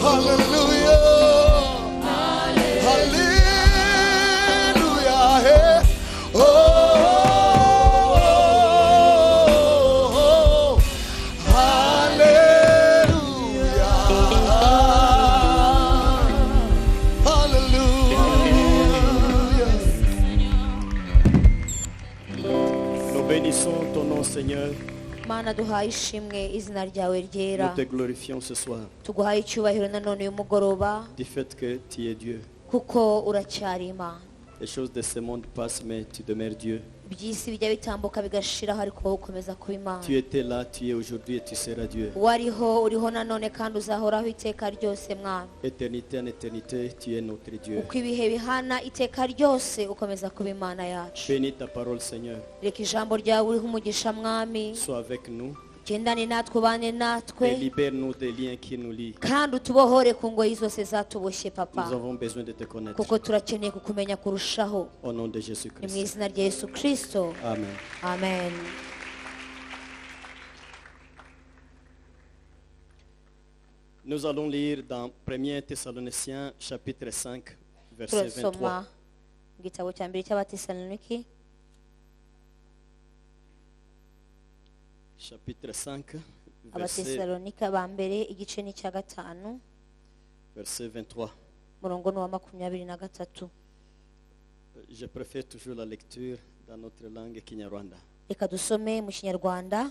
Hallelujah. Hallelujah. Hey. Oh. Hallelujah. Hallelujah. Nous bénissons ton nom, Seigneur. Mana duhaye ishimwe izina ryawe ryera. Nous te glorifions ce soir Tuguhaye icyubahiro nanone uyu mugoroba du fait que tu es Dieu. kuko uracyari Imana. Les choses de ce monde passent, mais tu demeures Dieu. Iby'isi bijya bitambuka bigashiraho ariko wowe ukomeza kuba Imana. Tu étais là, tu es aujourd'hui et tu seras Dieu. Wariho uriho nanone kandi uzahoraho iteka ryose Mwana. Éternité en éternité, tu es notre Dieu. Uko ibihe bihana iteka ryose ukomeza kuba Imana yacu. Bénis ta parole, Seigneur. Reka ijambo ryawe uriho umugisha Mwami. Sois avec nous Gendane natwe ubane et natwe libère-nous des liens qui nous lient. kandi utubohore ku ngoyi zose zatuboshye Papa. Nous avons besoin de te connaître. Kuko turakeneye kukumenya kurushaho. Au nom de Ni mu Jésus-Christ. izina rya Yesu Kristo. Amen. Amen. Nous allons lire dans 1 Thessaloniciens chapitre 5, verset 23. Turasoma igitabo cya mbere cy'Abatesaloniki Chapitre 5, Abatesalonika ba mbere igice ni cya gatanu verset 23. murongo ni wa 23. Je préfère toujours la lecture dans notre langue Kinyarwanda. Reka dusome mu Kinyarwanda.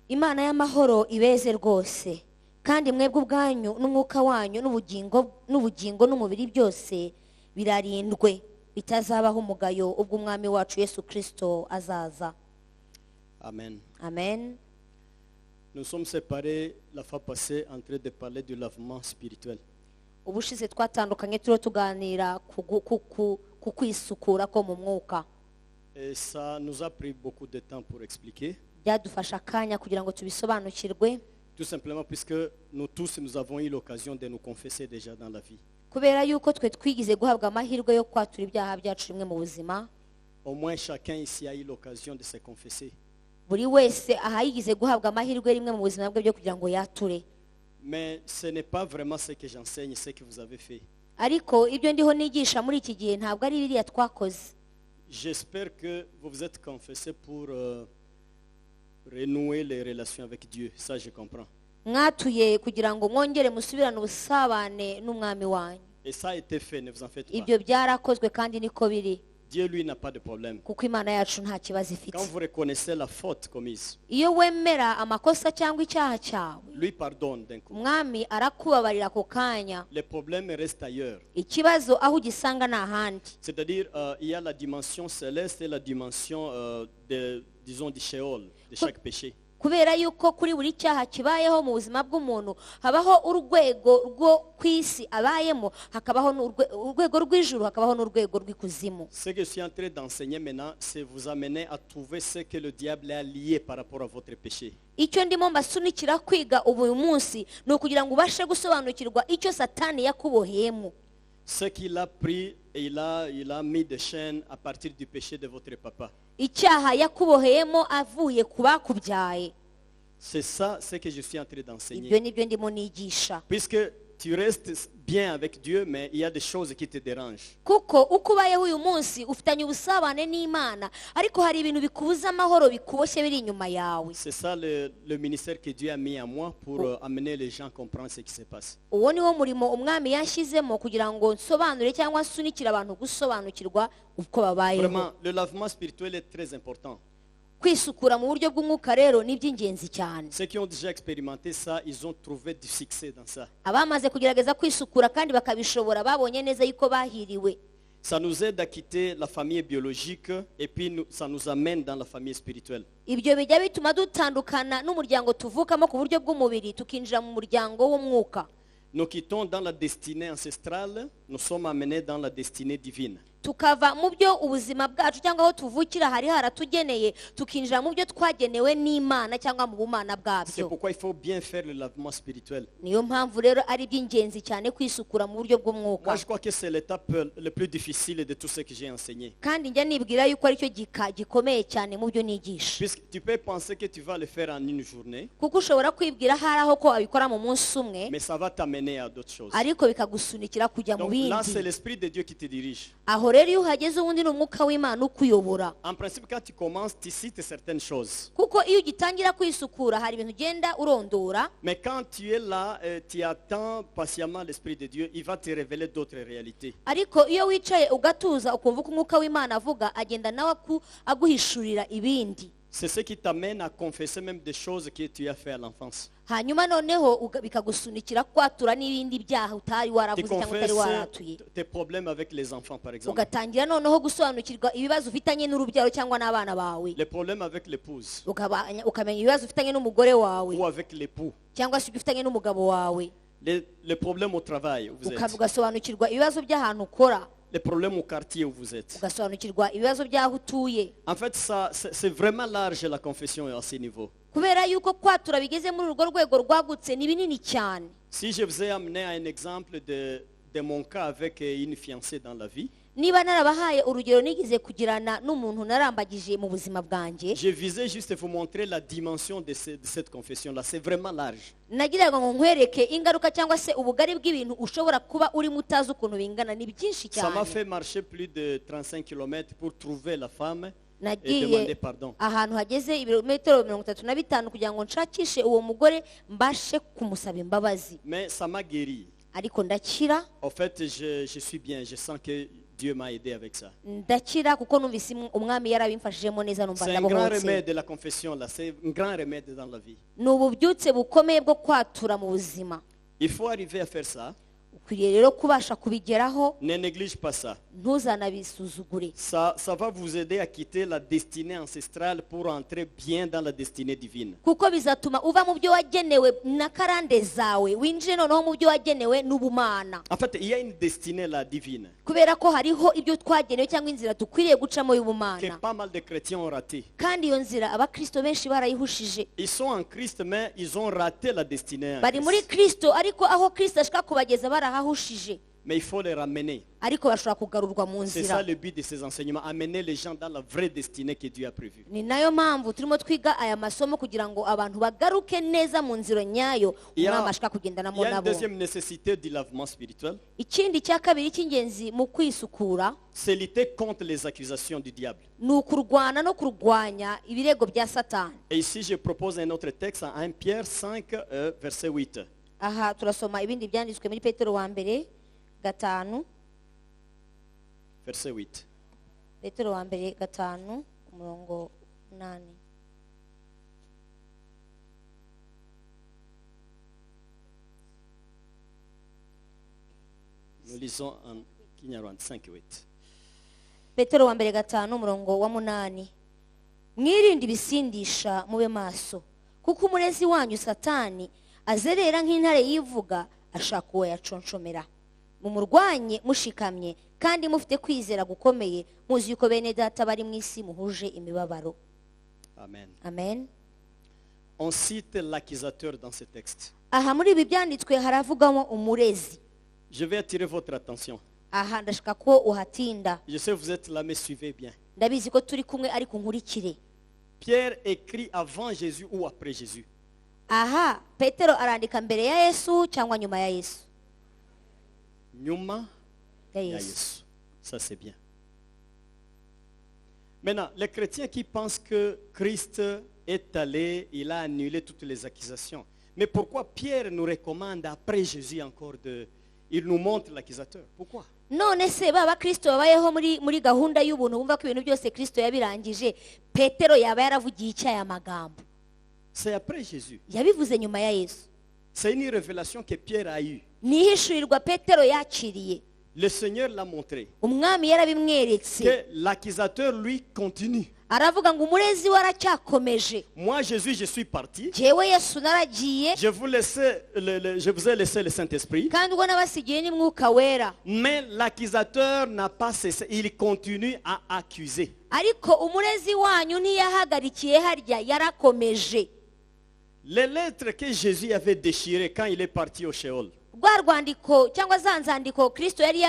Imana y'amahoro ibeze rwose kandi mwebwe ubwanyu n'umwuka wanyu n'ubugingo n'umubiri byose birarindwe bitazabaho umugayo ubwo umwami wacu Yesu Kristo azaza. Amen. Amen. Nous sommes séparés la fois passée en train de parler du lavement spirituel. Ubushize twatandukanye turiho tuganira ku kwisukura ko mu mwuka. Et ça nous a pris beaucoup de temps pour expliquer. Byadufasha akanya kugira ngo tubisobanukirwe. Tout simplement puisque nous tous nous avons eu l'occasion de nous confesser déjà dans la vie. Kubera yuko twe twigize guhabwa amahirwe yo kwatura ibyaha byacu rimwe mu buzima. Au moins chacun ici a eu l'occasion de se confesser. Buri wese ahayigize guhabwa amahirwe rimwe mu buzima bwe byo kugira ngo yature. Mais ce n'est pas vraiment ce que j'enseigne, ce que vous avez fait. Ariko ibyo ndiho nigisha muri iki gihe ntabwo ari biriya twakoze. J'espère que vous vous êtes confessés pour renouer les relations avec Dieu. Ça, je comprends. Mwatuye kugira ngo mwongere musubirane ubusabane n'umwami wanyu. Et ça a été fait, ne vous en faites pas. Ibyo byarakozwe kandi niko biri. Dieu, lui, n'a pas de problème. Kuko Imana yacu nta kibazo ifite. Quand vous reconnaissez la faute commise, Iyo wemera amakosa cyangwa icyaha cyawe, lui pardonne d'un coup. umwami arakubabarira ako kanya. Le problème reste ailleurs. Ikibazo aho ugisanga nta handi. C'est-à-dire, il y a la dimension céleste et la dimension, disons, du Sheol, de chaque péché. Kubera yuko kuri buri cyaha kibayeho mu buzima bw'umuntu habaho urwego rwo kwisi abayemo, hakabaho urwego rw'ijuru, hakabaho n'urwego rw'ikuzimu. Ce que je suis en train d'enseigner maintenant, c'est vous amener à trouver ce que le diable a lié par rapport à votre péché. Icyo ndimo mbasunikira kwiga ubu munsi ni ukugira ngo ubashe gusobanukirwa icyo Satani yakuboheyemo. Ce qu'il a pris et il a mis des chaînes à partir du péché de votre papa. Icyaha yakuboheyemo avuye ku bakubyaye. C'est ça ce que je suis en train d'enseigner. Ibyo nibyo ndimo nigisha. Puisque tu restes bien avec Dieu, mais il y a des choses qui te dérangent. Kuko uko ubayeho uyu munsi ufitanye ubusabane n'Imana, ariko hari ibintu bikubuza amahoro bikuboshye biri inyuma yawe. C'est ça le ministère que Dieu a mis à moi pour amener les gens à comprendre ce qui se passe. Uwo niwo murimo umwami yashyizemo kugira ngo nsobanure cyangwa nsunikire abantu gusobanukirwa uko babayeho. Vraiment, le lavement spirituel est très important. Kwisukura mu buryo bw'umwuka rero ni iby'ingenzi cyane. Ceux qui ont déjà expérimenté ça, ils ont trouvé du succès dans ça. Abamaze kugerageza kwisukura kandi bakabishobora babonye neza yuko bahiriwe. Ça nous aide à quitter la famille biologique et puis ça nous amène dans la famille spirituelle. Ibyo bijya bituma dutandukana n'umuryango tuvukamo ku buryo bw'umubiri tukinjira mu muryango w'umwuka. Nous quittons dans la destinée ancestrale, nous sommes amenés dans la destinée divine. tukava mu byo ubuzima bwacu cyangwa aho tuvukira hari haratugeneye tukinjira mu byo twagenewe n'Imana cyangwa mu bumana C'est bwabyo. pourquoi il faut bien faire le lavement spirituel. Niyo mpamvu rero ari iby'ingenzi cyane kwisukura mu buryo bw'umwuka. Moi, je crois que c'est l'étape le plus difficile de tout ce que j'ai enseigné. Kandi njya nibwira yuko aricyo gika gikomeye cyane mu byo nigisha. Puisque tu peux penser que tu vas le faire en une journée, Kuko ushobora kwibwira hari aho ko wabikora mu munsi umwe, mais ça va t'amener à d'autres choses. ariko bikagusunikira kujya mu Donc là, c'est bindi. l'Esprit de Dieu qui te dirige. Aho rero iyo uhageze ubundi ni umwuka w'Imana ukuyobora. En principe, quand tu commences, tu cites certaines choses. Kuko iyo ugitangira kwisukura hari ibintu ugenda urondora, Mais quand tu es là, tu attends patiemment l'Esprit de Dieu, il va te révéler d'autres réalités. ariko iyo wicaye ugatuza ukumva ko umwuka w'Imana avuga, agenda nawe aguhishurira ibindi. C'est ce qui t'amène à confesser même des choses que tu as fait à l'enfance. Hanyuma noneho bikagusunikira kwatura n'ibindi byaha utari Tu waravuze cyangwa utari confesses waratuye. tes problèmes avec les enfants, par exemple. Ugatangira noneho gusobanukirwa ibibazo ufitanye n'urubyaro cyangwa n'abana bawe. Les problèmes avec l'épouse Ukamenya ibibazo ufitanye n'umugore wawe ou avec l'époux. cyangwa se ibyo ufitanye n'umugabo wawe. Les problèmes au travail où vous êtes. Ugasobanukirwa ibibazo by'ahantu ukora. Les problèmes au quartier où vous êtes. Ugasobanukirwa ibibazo by'aho utuye. En fait, c'est vraiment large la confession à ce niveau. Kubera yuko kwatura bigeze muri urwo rwego rwagutse ni binini cyane. Si je vous ai amené un exemple de mon cas avec une fiancée dans la vie, Niba narabahaye urugero nigize kugirana n'umuntu narambagije mu buzima bwanjye, je visais juste vous montrer la dimension de cette confession-là. C'est vraiment large. nagiraga ngo nkwereke ingaruka cyangwa se ubugari bw'ibintu ushobora kuba urimo utazi ukuntu bingana, ni byinshi Ça m'a cyane. fait marcher plus de 35 km pour trouver la femme et Nagiye demander pardon. ahantu hageze ibirometero 35 kugira ngo nshakishe uwo mugore mbashe kumusaba imbabazi, Mais ça m'a guéri. ariko ndakira. En fait, je suis bien. Je sens que Dieu m'a aidé avec ça. Ndakira kuko numvise umwami yarabimfashijemo neza, numva C'est un grand ndabohotse. remède de la confession là. C'est un grand remède dans la vie. Ni ububyutse bukomeye bwo kwatura mu buzima. Il faut arriver à faire ça. Ukwiriye rero kubasha kubigeraho, Ne néglige pas ça. ntuzanabisuzugure. Ça va vous aider à quitter la destinée ancestrale pour entrer bien dans la destinée divine. Kuko bizatuma uva mu byo wagenewe na karande zawe winjire noneho mu byo wagenewe n'ubumana. En fait, il y a une destinée là divine Kubera ko hariho ibyo twagenewe cyangwa inzira dukwiriye gucamo que y'ubumana, pas mal de chrétiens ont raté. kandi iyo nzira abakristo benshi barayihushije. Ils sont en Christ, mais ils ont raté la destinée. En Bari muri Christ. Kristo ariko aho Kristo ashaka kubageza barahahushije, Mais il faut les ramener. ariko bashobora kugarurwa mu C'est nzira. ça le but de ces enseignements, amener les gens dans la vraie destinée que Dieu a prévue. Ni nayo mpamvu turimo twiga aya masomo kugira ngo abantu bagaruke neza mu nzira nyayo Il y a, umwami ashaka il kugendanamo y a une nabo. deuxième nécessité du lavement spirituel, Ikindi cya kabiri cy'ingenzi mu kwisukura c'est lutter contre les accusations du diable. ni ukurwana no kurwanya ibirego bya Satani. Et ici, je propose un autre texte en 1 Pierre 5, verset 8. Aha turasoma ibindi byanditswe muri Petero wa mbere 5, Verset 8. Petero wa mbere 5 umurongo 8. Nous lisons en Kinyarwanda 5, 8. Petero wa mbere 5 umurongo wa 8. Mwirinde ibisindisha mube maso, kuko umurezi wanyu Satani azerera nk'intare yivuga ashaka uwo yaconshomera. Mumurwanye mushikamye kandi mufite kwizera gukomeye, muzi yuko bene data bari mu isi muhuje imibabaro. Amen. Amen. On cite l'accusateur dans ce texte. Aha muri ibi byanditswe haravugamo umurezi. Je vais attirer votre attention. Aha ndashaka ko uhatinda. Je sais que vous êtes là, mais suivez bien. Ndabizi ko turi kumwe ariko nkurikire. Pierre écrit avant Jésus ou après Jésus. Aha Petero arandika mbere ya Yesu cyangwa nyuma ya Yesu? Nyuma Ya ya Yesu. Yesu. Ça c'est bien. Maintenant, les chrétiens qui pensent que Christ est allé, il a annulé toutes les accusations. Mais pourquoi Pierre nous recommande après Jésus encore il nous montre l'accusateur? Pourquoi? None se baba Kristo babayeho muri gahunda y'ubuntu bumva ko ibintu byose Kristo yabirangije, Petero yaba yaravugiye icya magambo? C'est après Jésus. Yabivuze nyuma ya Yesu. C'est une révélation que Pierre a eue. Nihishurirwa Petero yakiriye. Le Seigneur l'a montré. Umwami yarabimweretse. Que l'accusateur, lui, continue. aravuga ngo umurezi we aracyakomeje. Moi, Jésus, je suis parti. Jyewe Yesu naragiye Je vous ai laissé le Saint-Esprit. kandi ubwo nabasigiye n'Umwuka Wera, Mais l'accusateur n'a pas cessé. Il continue à accuser. ariko umurezi wanyu ntiyahagarikiye harya, yarakomeje. Les lettres que Jésus avait déchirées quand il est parti au Sheol, Rwa rwandiko cyangwa za nzandiko Kristo yari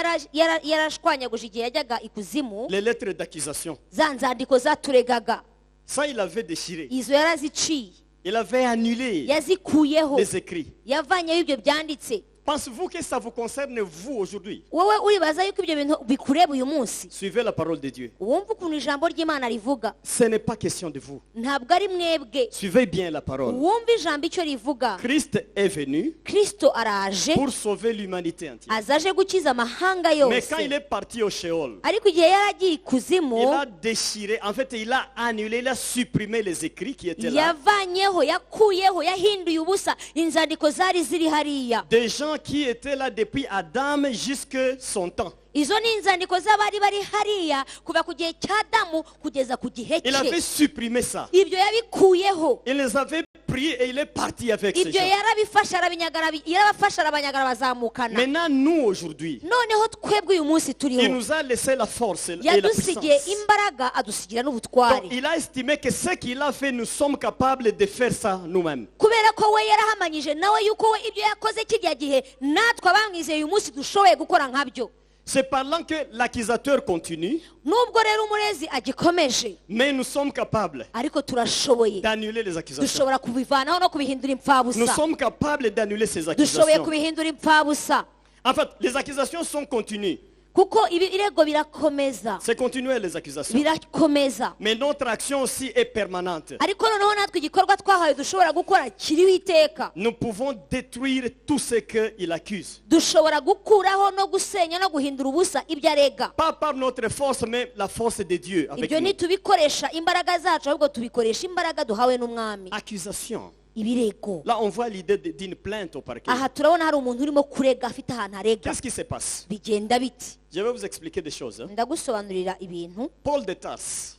yarashwanyaguje igihe yajyaga ikuzimu, les lettres d'accusation, za nzandiko zaturegaga, ça il avait déchiré. izo yaraziciye, Il avait annulé yazikuyeho, les écrits. yavanyeho ibyo byanditse. Pensez-vous que ça vous concerne vous aujourd'hui? Wowe uribaza yuko ibyo bintu bikureba uyu munsi? Suivez la parole de Dieu. Wumva ukuntu ijambo ry'Imana rivuga. Ce n'est pas question de vous. Ntabwo ari mwebwe. Suivez bien la parole. Wumva ijambo icyo rivuga. Christ est venu Kristo araje, pour sauver l'humanité entière. azaje gukiza amahanga Mais quand il yose. est parti au Sheol, Ariko igihe yaragiye ikuzimu, il a déchiré, en fait, il a annulé, il a supprimé les écrits qui étaient là. yavanyeho, yakuyeho, yahinduye ubusa inzandiko zari ziri hariya. Des gens qui étaient là depuis Adam jusqu'à son temps. Izo ni inzandiko z'abari bari hariya kuva ku gihe cya Adamu kugeza ku gihe Il avait cye. supprimé ça. Ibyo yabikuyeho. Il les avait pris et il est parti avec ces Ibyo gens. yarabafasha arabanyagara bazamukana. Maintenant, nous, aujourd'hui, Noneho twebwe uyu munsi il turiho, nous a laissé la force et la yadusigiye puissance. imbaraga adusigira Donc, n'ubutware. il a estimé que ce qu'il a fait, nous sommes capables de faire ça nous-mêmes. Kubera ko we yarahamanyije nawe yuko we ibyo yakoze kijya gihe natwe abamwizeye uyu munsi dushoboye gukora nkabyo. C'est parlant que l'accusateur continue, Nubwo rero umurezi agikomeje, mais nous sommes capables ariko turashoboye, d'annuler les accusations. dushobora kubivanaho no kubihindura Nous impfabusa. sommes capables d'annuler ces Dushoboye accusations. kubihindura impfabusa. En fait, les accusations sont continues. Kuko ibirego birakomeza, C'est continuer les accusations. birakomeza. Mais notre action aussi est permanente. Ariko noneho natwe igikorwa twahawe dushobora gukora kiriho iteka. Nous pouvons détruire tout ce qu'il accuse. Dushobora gukuraho no gusenya no guhindura ubusa ibyo arega. Pas par notre force, mais la force de Dieu avec Ibyo nous. ntitubikoresha imbaraga zacu, ahubwo tubikoresha imbaraga duhawe n'Umwami. Accusation. Ibirego. Là, on voit l'idée d'une plainte au parquet. Aha turabona hari umuntu urimo kurega afite ahantu arega. Qu'est-ce qui se passe? Bigenda biti. Je vais vous expliquer des choses. Ndagusobanurira ibintu. Paul de Tarse.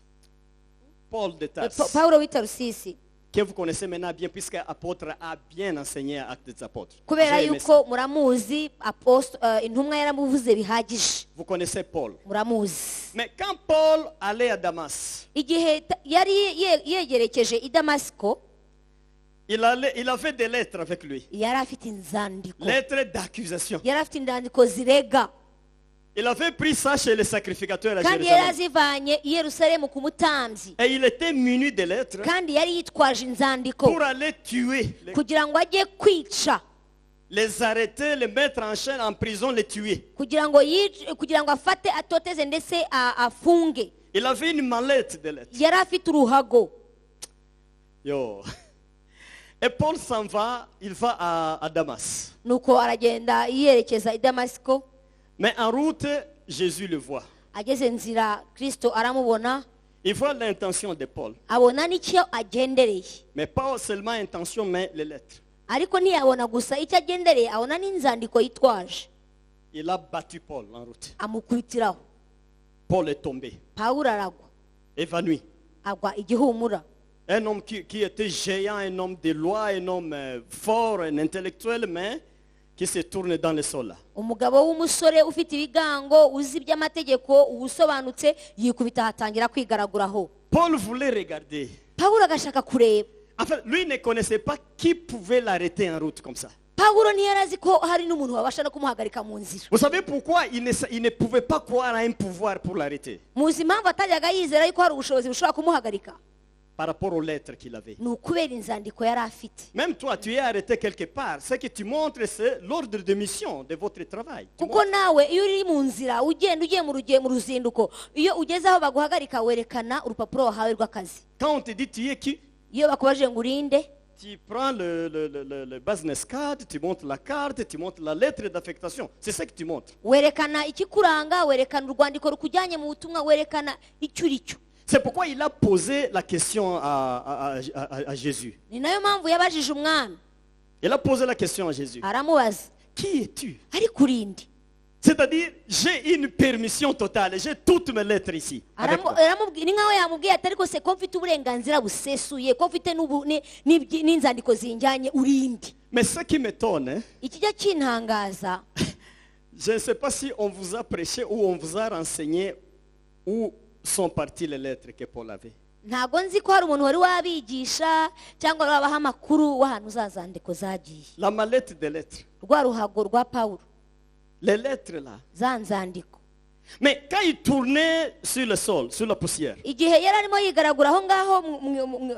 Paul de Tarse. Pawulo w'i Tarusisi, Que vous connaissez maintenant bien, puisque l'apôtre a bien enseigné à Actes des Apôtres. kubera J'ai aimé ça. yuko muramuzi, intumwa yaramuvuze bihagije, Vous connaissez Paul. muramuzi. Mais quand Paul allait à Damas, Igihe yari yegerekeje i Damasiko, il avait des lettres avec lui. yari afite inzandiko, Lettres d'accusation. yari afite inzandiko zirega, Il avait pris ça chez les sacrificateurs à kandi yari Jérusalem. azivanye i Yerusalemu ku mutambyi, Et il était muni de lettres kandi yari yitwaje inzandiko pour aller tuer, kugira ngo ajye kwica, les arrêter, les mettre en chaîne, en prison, les tuer. kugira ngo afate atoteze ndetse afunge. Il avait une mallette de lettres. Yari afite uruhago. Yo. Et Paul s'en va, il va à Damas. Nuko aragenda yerekeza i Damasiko. Mais en route, Jésus le voit. Ageze nzira Kristo aramubona, Il voit l'intention de Paul. abona n'icyo agendereye. Mais pas seulement intention, mais les lettres. Ariko ntiyabona gusa icyo agendereye, abona n'inzandiko yitwaje. Il a battu Paul en route. Amukubitiraho. Paul est tombé, Pawulo aragwa, évanoui. agwa igihumura. Un homme qui était géant, un homme de loi, un homme fort, un intellectuel, mais qui se tourne dans le sol là. Umugabo w'umusore ufite ibigango, uzi iby'amategeko, ubusobanutse, yikubita ahatangira kwigaraguraho. Paul voulait regarder. Pawulo agashaka kureba. En fait, lui ne connaissait pas qui pouvait l'arrêter en route comme ça. Pawulo ntiyari azi ko hari n'umuntu wabasha no kumuhagarika mu nzira. Vous savez pourquoi il ne pouvait pas croire à un pouvoir pour l'arrêter? Muzi impamvu atajyaga yizera yuko hari ubushobozi bushobora kumuhagarika? Par rapport aux lettres qu'il avait. Ni ukubera inzandiko yari afite. Même toi, tu es arrêté quelque part. Ce que tu montres, c'est l'ordre de mission de votre travail. Tu Kuko montres. nawe iyo uri mu nzira ugenda ugiye mu ruzinduko, iyo ugeze aho baguhagarika werekana urupapuro wahawe rw'akazi. Quand on te dit tu es qui, Iyo bakubajije ngo urinde, tu prends le business card, tu montres la carte, tu montres la lettre d'affectation. C'est ce que tu montres. werekana ikikuranga, werekana urwandiko rukujyanye mu butumwa, werekana icyo uri cyo. C'est pourquoi il a posé la question à Jésus. Ni nayo mpamvu yabajije umwami, Il a posé la question à Jésus. aramubaza, Qui es-tu? ariko urinde? C'est-à-dire, j'ai une permission totale. J'ai toutes mes lettres ici. avec moi. ni nkaho yamubwiye ati ariko se ko mfite uburenganzira busesuye ko mfite n'inzandiko zinjyanye urindi. Mais ce qui m'étonne, hein, Ikijya kintangaza, je ne sais pas si on vous a prêché ou on vous a renseigné où sont parties les lettres que Paul avait. ntabwo nzi ko hari umuntu wari wabigisha cyangwa wari wabaha amakuru w'ahantu za zandiko zagiye. La mallette des lettres. Rwa ruhago rwa Pawulo, Les lettres là. za nzandiko. Mais quand il tournait sur le sol, sur la poussière, Igihe yari arimo yigaragura aho ngaho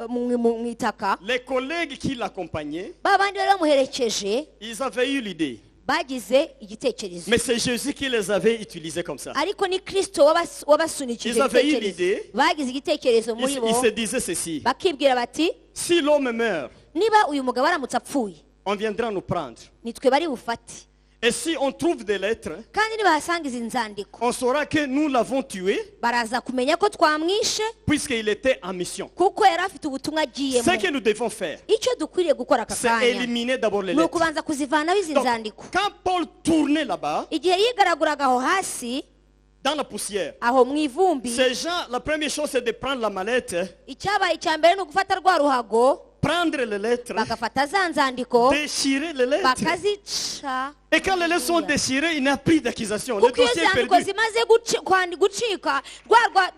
mu itaka, les collègues qui l'accompagnaient, ba bandi bari bamuherekeje ils avaient eu l'idée. bagize igitekerezo. Mais c'est Jésus qui les avait utilisés comme ça. Ariko ni Kristo wabasunikije Ils avaient eu igitekerezo. l'idée. Bagize igitekerezo muri Ils bo, se disaient ceci. bakibwira bati Si l'homme meurt, niba uyu mugabo aramutse apfuye on viendra nous prendre. nitwe bari bufate, Et si on trouve des lettres, kandi nibahasanga izi nzandiko on saura que nous l'avons tué baraza kumenya ko twamwishe puisqu'il était en mission. kuko yari afite ubutumwa agiyemo. Ce que nous devons faire, Icyo dukwiriye gukora aka c'est kanya éliminer d'abord les ni lettres. ukubanza kuzivanaho izi Donc, nzandiko. quand Paul tournait là-bas, Igihe yigaraguraga aho hasi dans la poussière, aho mu ivumbi, ces gens, la première chose, c'est de prendre la mallette, icyabaye icya mbere ni ugufata rwa ruhago prendre les lettres, bagafata za nzandiko déchirer les lettres. bakazica, Et quand les lettres sont déchirées, il n'y a plus d'accusation. Le kuko iyo dossier est zandiko perdu. zimaze gucika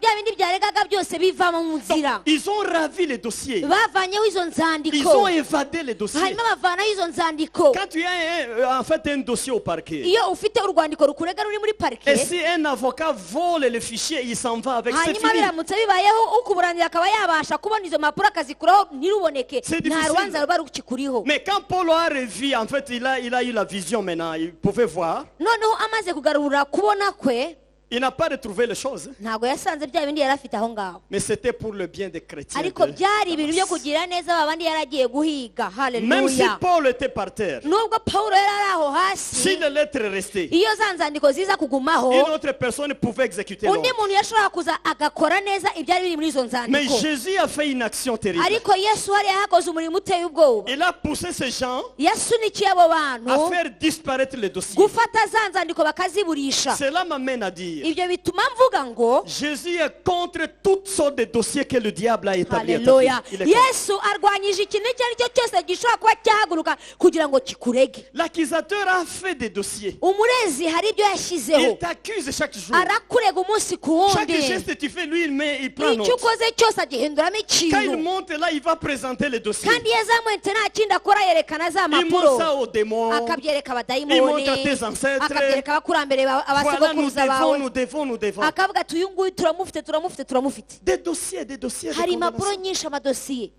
bya bindi byaregaga byose bivamo mu nzira. Ils ont ravi les dossiers. Bavanyeho izo Ils nzandiko, ont évadé les dossiers. hanyuma bavanaho izo nzandiko. Quand tu as en fait un dossier au parquet, Iyo ufite urwandiko rukurega ruri muri parike, et si un avocat vole le fichier, il s'en va avec, c'est hanyuma fini. biramutse bibayeho ukuburanira akaba yabasha kubona izo mpapuro akazikuraho ntiruboneke, C'est nta difficile. rubanza ruba rukikuriho. Mais quand Paul a revu, en fait, il a eu la vision maintenant. Il pouvait voir. Noneho amaze kugarura kubona kwe, Il n'a pas retrouvé les choses. ntabwo yasanze bya bindi yari afite aho ngaho, Mais c'était pour le bien des chrétiens. ariko de byari ibintu byo Damas. kugira neza babandi yari agiye guhiga. Même si Haleluya. Paul était par terre, Nubwo Pawulo yari ari aho si hasi, les lettres restaient, iyo za nzandiko ziza kugumaho, une autre personne pouvait exécuter undi l'ordre. muntu yashobora kuza agakora neza ibyari biri muri izo Mais nzandiko. Jésus a fait une action terrible. Ariko Yesu hariya yakoze umurimo uteye ubwoba. Il a poussé ces gens Yasunikiye abo à bantu faire disparaître les dossiers. gufata za nzandiko bakaziburisha. Cela m'amène à dire, Ibyo bituma mvuga ngo Jésus est contre toutes sortes de dossiers que le diable a établis. haleluya, Il est contre. Yesu arwanyije ikintu icyo ari cyo cyose gishobora kuba cyahaguruka kugira ngo kikurege. L'accusateur a fait des dossiers. Umurezi hari ibyo yashyizeho, Il t'accuse chaque jour. arakurega umunsi ku Chaque wundi, geste que tu fais, lui, il prend icyo note. ukoze cyose agihinduramo Quand il ikintu, monte là, il va présenter les dossiers. kandi iyo azamuhetse nta kindi akora yerekana za Il monte mpapuro, ça aux démons. akabyereka Il abadayimoni, monte à tes ancêtres. akabyereka abakurambere Voilà, nous abasogokuruza devons, bawe, nous devons, nous devons. akavuga ati uyu nguyu turamufite. Des dossiers, des dossiers. de Hari impapuro condamnation. nyinshi, amadosiye.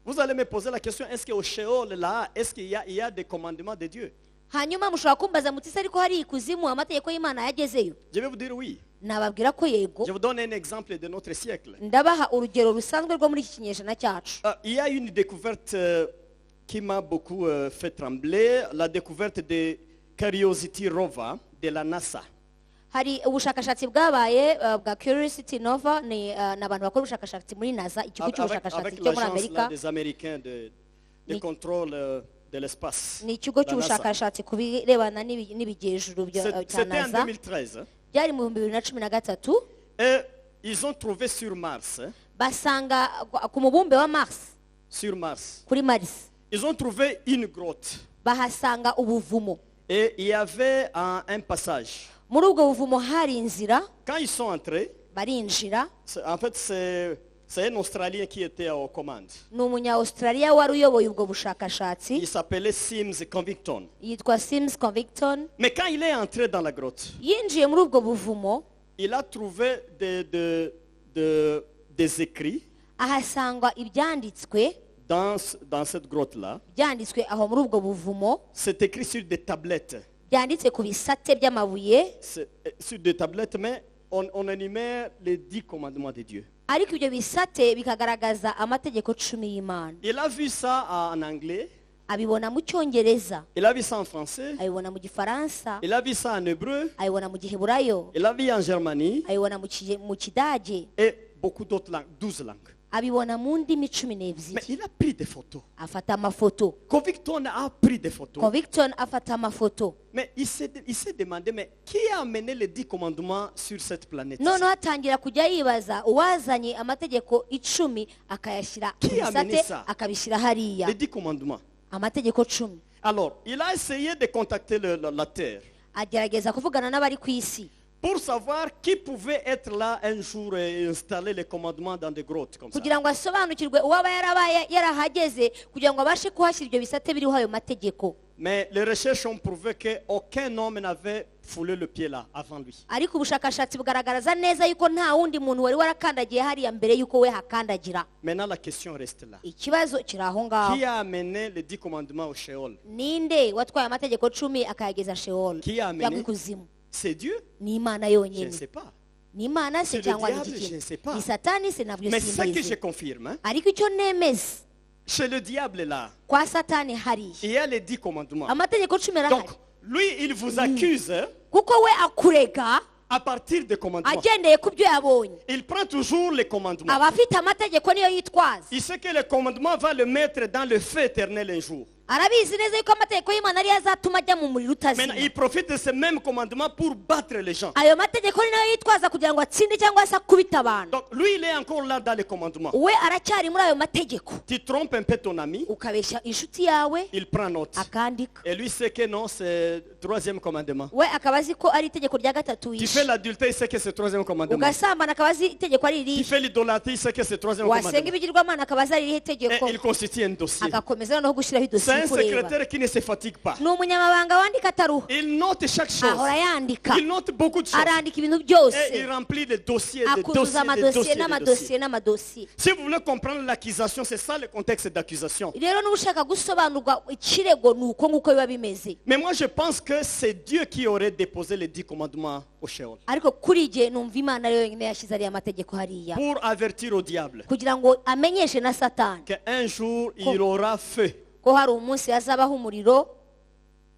Vous allez me poser la question, est-ce qu'au Sheol, là, est-ce qu'il y a des commandements de Dieu? Hanyuma mushobora kumbaza muti se ariko hari ikuzimu amategeko y'Imana yagezeyo? Je vais vous dire oui. Nababwira ko yego. Je vous donne un exemple de notre siècle. Ndabaha urugero rusanzwe rwo muri iki kinyejana cyacu. Il y a une découverte qui m'a beaucoup fait trembler, la découverte de Curiosity Rover de la NASA. Hari ubushakashatsi bwabaye bwa Curiosity Nova, ni abantu bakora ubushakashatsi muri NASA, ikigo cy'ubushakashatsi Avec cyo muri l'agence Amerika. des Américains de contrôle de l'espace. Ni ikigo La NASA. cy'ubushakashatsi ku birebana n'ibigejuru cya C'était en NASA. 2013. Byari mu 2013, Et ils ont trouvé sur Mars, basanga ku mubumbe wa Mars, sur Mars, kuri Mars, ils ont trouvé une grotte. bahasanga ubuvumo. Et il y avait un passage. Muri ubwo buvumo hari inzira, Quand ils sont entrés, barinjira. en fait, c'est un Australien qui était aux commandes. Ni umunya-Australia wari uyoboye ubwo Il bushakashatsi, s'appelait Sims Covington. yitwa Sims Covington. Mais quand il est entré dans la grotte, Yinjiye muri ubwo buvumo, il a trouvé des écrits ahasangwa ibyanditswe, dans cette grotte-là. byanditswe aho muri ubwo buvumo, C'est écrit sur des tablettes. byanditse ku bisate by'amabuye, Sur des tablettes, mais on énumère les 10 commandements de Dieu. ariko ibyo bisate bikagaragaza amategeko 10 y'Imana. Il a vu ça en anglais, Abibona mu cyongereza, il a vu ça en français, abibona mu gifaransa, il a vu ça en hébreu, abibona mu giheburayo, il a vu en Germanie abibona mu kidage, et beaucoup d'autres langues, 12 langues. abibona mu ndimi Mais 12 il a pris des photos. afata amafoto. Covington a pris des photos. Covington afata amafoto. Mais il s'est demandé, mais qui a amené les 10 commandements sur cette planète? noneho atangira kujya yibaza uwazanye amategeko 10 akayashyira ku Qui a amené bisate ça? akabishyira hariya. Les 10 commandements. Amategeko 10. Alors, il a essayé de contacter la terre agerageza kuvugana n'abari ku isi pour savoir qui pouvait être là un jour et installer les commandements dans des grottes comme ça. kugira ngo asobanukirwe uwaba yarabaye yarahageze kugira ngo abashe kuhashyira ibyo bisate biriho ayo mategeko. Mais les recherches ont prouvé qu'aucun homme n'avait foulé le pied là avant lui. ariko ubushakashatsi bugaragaza neza yuko nta wundi muntu wari warakandagiye hariya mbere yuko we hakandagira. Maintenant, la question reste là. Ikibazo kiri aho ngaho, Qui a amené les 10 commandements au Sheol? ninde watwaye amategeko 10 akayageza Sheol Qui a amené? cyangwa ikuzimu? C'est Dieu? Ni Imana Je ne yonyine. sais pas. Ni Imana C'est se le cyangwa ni diable, je ne iki? sais pas. Ni Satani se nabyo Mais ce que je simbizi. confirme, hein, ariko icyo nemeza chez le diable là, kwa Satani hariya il y a les 10 commandements. amategeko 10 arahari. Donc, lui, il vous accuse hein, kuko we akurega à partir des commandements. agendeye ku byo yabonye. Il prend toujours les commandements. aba afite amategeko niyo yitwaza. Il sait que le commandement va le mettre dans le feu éternel un jour. arabizi neza yuko amategeko y'Imana ariyo azatuma ajya mu muriro utazima. Maintenant, il profite de ce même commandement pour battre les gens. ayo mategeko ni nayo yitwaza kugira ngo atsinde cyangwa se akubite abantu. Donc, lui, il est encore là dans les commandements. we aracyari muri ayo mategeko. Tu trompes un peu ton ami, ukabeshya inshuti yawe il prend note. akandika. Et lui sait que non, c'est le troisième commandement. we akaba azi ko ari itegeko rya gatatu Tu fais yishe. l'adultère, il sait que c'est le troisième commandement. ugasambana akaba azi itegeko ari Tu irihe. fais l'idolâtrie, il sait que c'est le troisième wasenga commandement. ibigirwamana akaba azi ari irihe Et tegeko. il constitue un dossier. agakomeza noneho gushyiraho C'est idosiye un kureba. secrétaire qui ne se fatigue pas. ni umunyamabanga wandika ataruha. Il note chaque chose. ahora yandika. Il note beaucoup de choses. arandika ibintu byose. Et il remplit des dossiers, des dossiers, akuzuza des amadosiye dossiers, des dossiers. n'amadosiye n'amadosiye. Si vous voulez comprendre l'accusation, c'est ça le contexte d'accusation. rero niba ushaka gusobanurwa ikirego ni uko nguko biba bimeze. Mais moi, je pense que c'est Dieu qui aurait déposé les 10 commandements au Sheol ariko kuri jye numva Imana ariyo yonyine yashyize ariya mategeko hariya pour avertir au diable kugira ngo amenyeshe na Satani qu'un jour, il aura feu. ko hari umunsi hazabaho umuriro.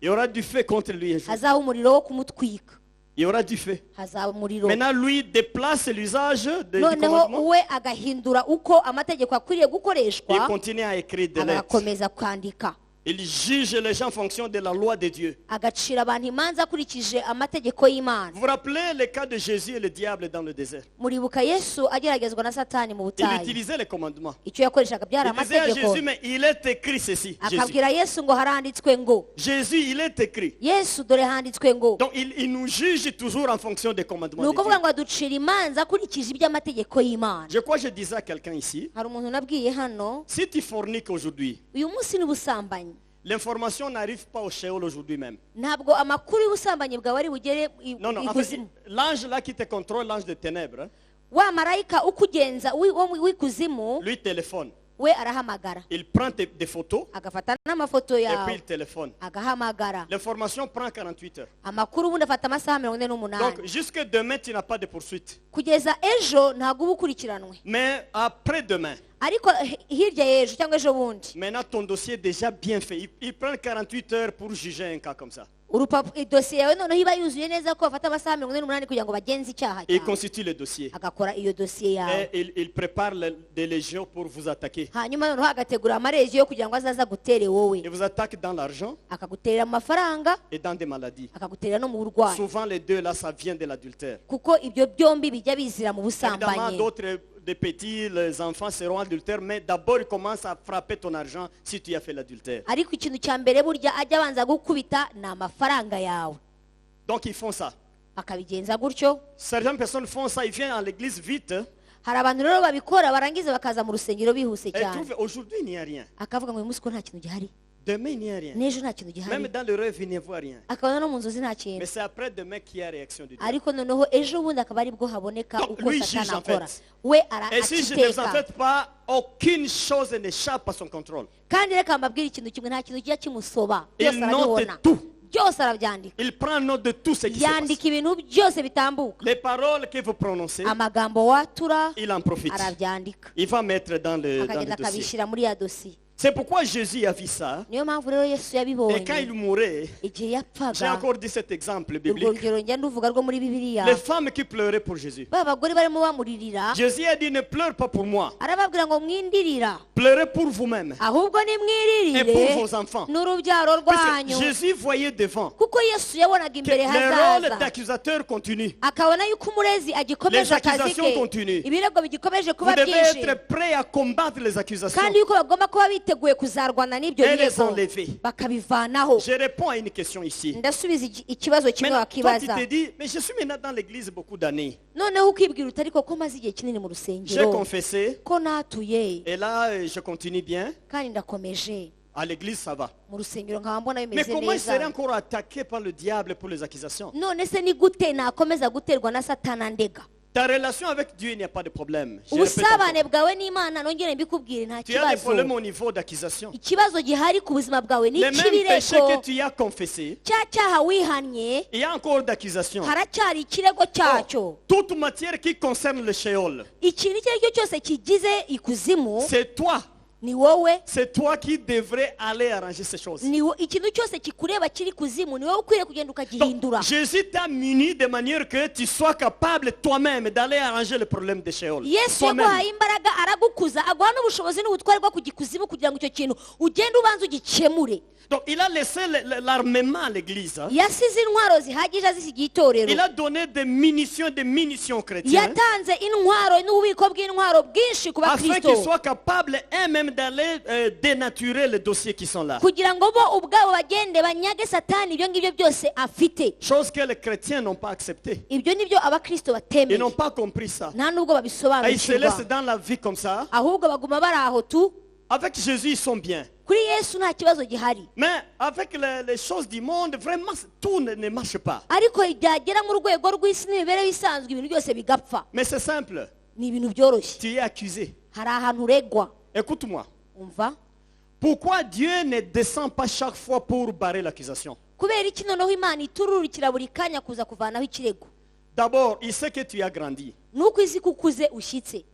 Il y aura du feu contre lui un jour. hazaba umuriro wo kumutwika. Il y aura du feu. hazaba umuriro. Maintenant, lui déplace l'usage du noneho commandement we agahindura uko amategeko akwiriye et gukoreshwa. continue à écrire des lettres. agakomeza kwandika. Il juge les gens en fonction de la loi de Dieu. agacira abantu imanza akurikije amategeko y'Imana. Vous vous rappelez le cas de Jésus et le diable dans le désert? muribuka Yesu ageragezwa na Satani mu Il butayu. utilisait les commandements. icyo yakoreshaga byari Il disait à amategeko. Jésus, mais il est écrit ceci. Jésus, akabwira Yesu ngo haranditswe ngo. Jésus, il est écrit. Yesu dore handitswe ngo. Donc il nous juge toujours en fonction des commandements ni de ukuvuga Dieu. ngo aducira imanza akurikije iby'amategeko y'Imana. Je crois que je disais à quelqu'un ici, hari umuntu nabwiye hano si tu forniques aujourd'hui, uyu munsi ni ubusambanyi. l'information n'arrive pas au Sheol aujourd'hui même. ntabwo amakuru y'ubusambanyi bwawe ari bugere Non, non, en fait, ikuzimu. l'ange là qui te contrôle, l'ange des ténèbres, hein, wa marayika ukugenza w'ikuzimu lui téléphone. we arahamagara. Il prend des photos agafata n'amafoto et puis yawe il téléphone. agahamagara. L'information prend 48 heures. amakuru ubundi afata amasaha 48. Donc jusque demain, tu n'as pas de poursuite. kugeza ejo ntabwo uba ukurikiranwe. Mais après-demain, ariko hirya y'ejo cyangwa ejo bundi maintenant ton dossier est déjà bien fait. Il prend 48 heures pour juger un cas comme ça. idosiye yawe noneho iba yuzuye neza ko bafata amasaha 48 kugira ngo bagenze icyaha Il cyawe. constitue le dossier. agakora iyo dosiye yawe. Et il prépare des légions pour vous attaquer. hanyuma noneho agategura amarezi yo kugira ngo azaza gutere wowe. Il vous attaque dans l'argent akaguterera amafaranga et dans des maladies. akaguterera no mu burwayi. Souvent les deux là, ça vient de l'adultère. kuko ibyo byombi bijya bizira mu Évidemment, busambanyi. d'autres des petits, les enfants seront adultères, mais d'abord il commence à frapper ton argent si tu as fait l'adultère. ariko ikintu cya mbere burya ajya abanza gukubita ni amafaranga yawe. Donc ils font ça. akabigenza gutyo. Certaines personnes font ça, ils viennent à l'église vite hari abantu rero babikora barangiza bakaza mu rusengero bihuse et ils cyane. trouvent aujourd'hui il n'y a rien. akavuga ngo uyu munsi ko nta kintu gihari. Demain il n'y a rien. n'ejo nta kintu gihari. Même dans le rêve il n'y voit rien. akabona no mu nzozi nta Mais kintu. c'est après demain qu'il y a réaction de Dieu. ariko noneho ejo bundi akaba ari bwo haboneka Donc, uko lui Satani juge, en akora. fait. we Et si je ne vous en arakiteka. faites pas, aucune chose n'échappe à son contrôle. kandi reka mbabwire ikintu kimwe nta kintu kijya kimusoba. Il byose arabibona. note tout. byose arabyandika. Il prend note de tout ce qui se passe. yandika ibintu byose bitambuka. Les paroles que vous prononcez, amagambo watura il en profite. arabyandika. Il va mettre dans le akagenda dossier. akabishyira muri ya dosiye. C'est pourquoi Jésus a vu ça. niyo mpamvu rero yesu Et quand yabibonye il mourait, igihe j'ai yapfaga encore dit cet exemple urwo biblique. rugero njya nduvuga rwo muri bibiliya Les femmes qui pleuraient pour Jésus. ba bagore barimo bamuririra Jésus a dit, ne pleure pas pour moi. arababwira ngo mwindirira Pleurez pour vous-même ahubwo et nimwiririre pour vos enfants. n'urubyaro Parce rwanyu que Jésus voyait devant kuko yesu yabonaga que imbere le rôle hazaza d'accusateur continue. akabona yuko umurezi agikomeje Les akazi accusations ke continuent. ibirego bigikomeje Vous kuba devez byinshi être prêt à combattre les accusations kandi yuko bagomba kuba biteguye kuzarwana n'ibyo et les birego enlever. bakabivanaho Je réponds à une question ici. ndasubiza ikibazo kimwe Maintenant, toi, tu wakibaza te dis, mais je suis maintenant dans l'église beaucoup d'années. noneho ukibwira uti ariko ko maze igihe kinini mu J'ai rusengero confessé ko natuye et là, je continue bien. kandi ndakomeje À l'église, ça va. mu rusengero nkaba mbona Mais bimeze comment il serait neza encore attaqué par le diable pour les accusations? none se ni gute nakomeza guterwa na satana ndega Ta relation avec Dieu, il n'y a pas de problème. Je répète ubusabane encore. bwawe n'imana nongere mbikubwire nta Tu as des kibazo problèmes au niveau d'accusation. ikibazo gihari ku buzima bwawe ni Les mêmes péchés ikibirego que tu as confessés, cya cyaha wihannye il y a encore d'accusations. haracyari ikirego cyacyo Toute matière qui concerne le Sheol, ikintu icyo ari cyo cyose kigize ikuzimu c'est toi. ni wowe C'est toi qui devrais aller arranger ces choses. ikintu cyose kikureba kiri kuzimu ni wowe ukwiriye kugenda ukagihindura Donc, Jésus t'a muni de manière que tu sois capable toi-même d'aller arranger le problème de Sheol. yesu Toi-même. yaguhaye imbaraga aragukuza aguha n'ubushobozi n'ubutware bwo kujya ikuzimu kugira ngo icyo kintu ugende ubanza ugikemure Donc il a laissé l'armement à l'église. Hein. yasize intwaro zihagije azisigiye itorero Il a donné des munitions chrétiennes yatanze intwaro n'ububiko bw'intwaro bwinshi ku afin qu'ils bakristo soient capables eux-mêmes d'aller dénaturer les dossiers qui sont là. kugira ngo bo ubwabo bagende banyage satani ibyo ngibyo byose afite Chose que les chrétiens n'ont pas accepté. ibyo nibyo abakristo Ils batemeye n'ont pas compris ça. nta nubwo Et ils se babisobanukirwa laissent dans la vie comme ça. ahubwo baguma bari aho tu Avec Jésus, ils sont bien. kuri yesu nta kibazo gihari Mais avec les choses du monde, vraiment, tout ne marche pas. ariko byagera mu rwego rw'isi n'imibereho isanzwe ibintu byose bigapfa Mais c'est simple. ni ibintu byoroshye Tu es accusé. hari ahantu uregwa Écoute-moi. umva Pourquoi Dieu ne descend pas chaque fois pour barrer l'accusation? kubera iki noneho imana itururukira buri kanya kuza kuvanaho ikirego D'abord, il sait que tu as grandi. nuko izi ko ukuze ushyitse